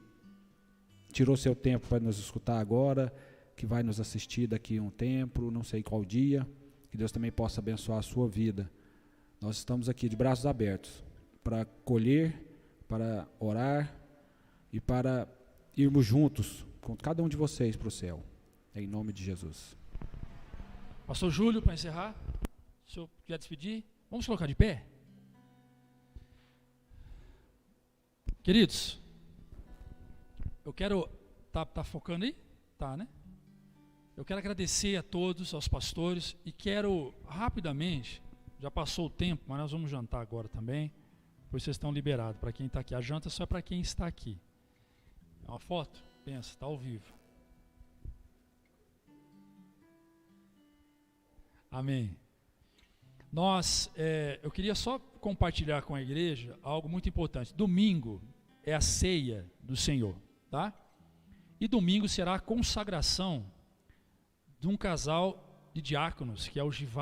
tirou seu tempo para nos escutar agora, que vai nos assistir daqui a um tempo, não sei qual dia, que Deus também possa abençoar a sua vida. Nós estamos aqui de braços abertos para acolher, para orar e para irmos juntos com cada um de vocês para o céu, em nome de Jesus. Pastor Júlio, para encerrar, o senhor quer despedir? Vamos colocar de pé? Queridos, eu quero... Tá focando aí? Tá, né? Eu quero agradecer a todos, aos pastores, e quero rapidamente, já passou o tempo, mas nós vamos jantar agora também, pois vocês estão liberados, para quem está aqui. A janta só é para quem está aqui. É uma foto? Pensa, está ao vivo. Amém. Eu queria só compartilhar com a igreja algo muito importante. Domingo é a ceia do Senhor, tá? E domingo será a consagração de um casal de diáconos, que é o Givar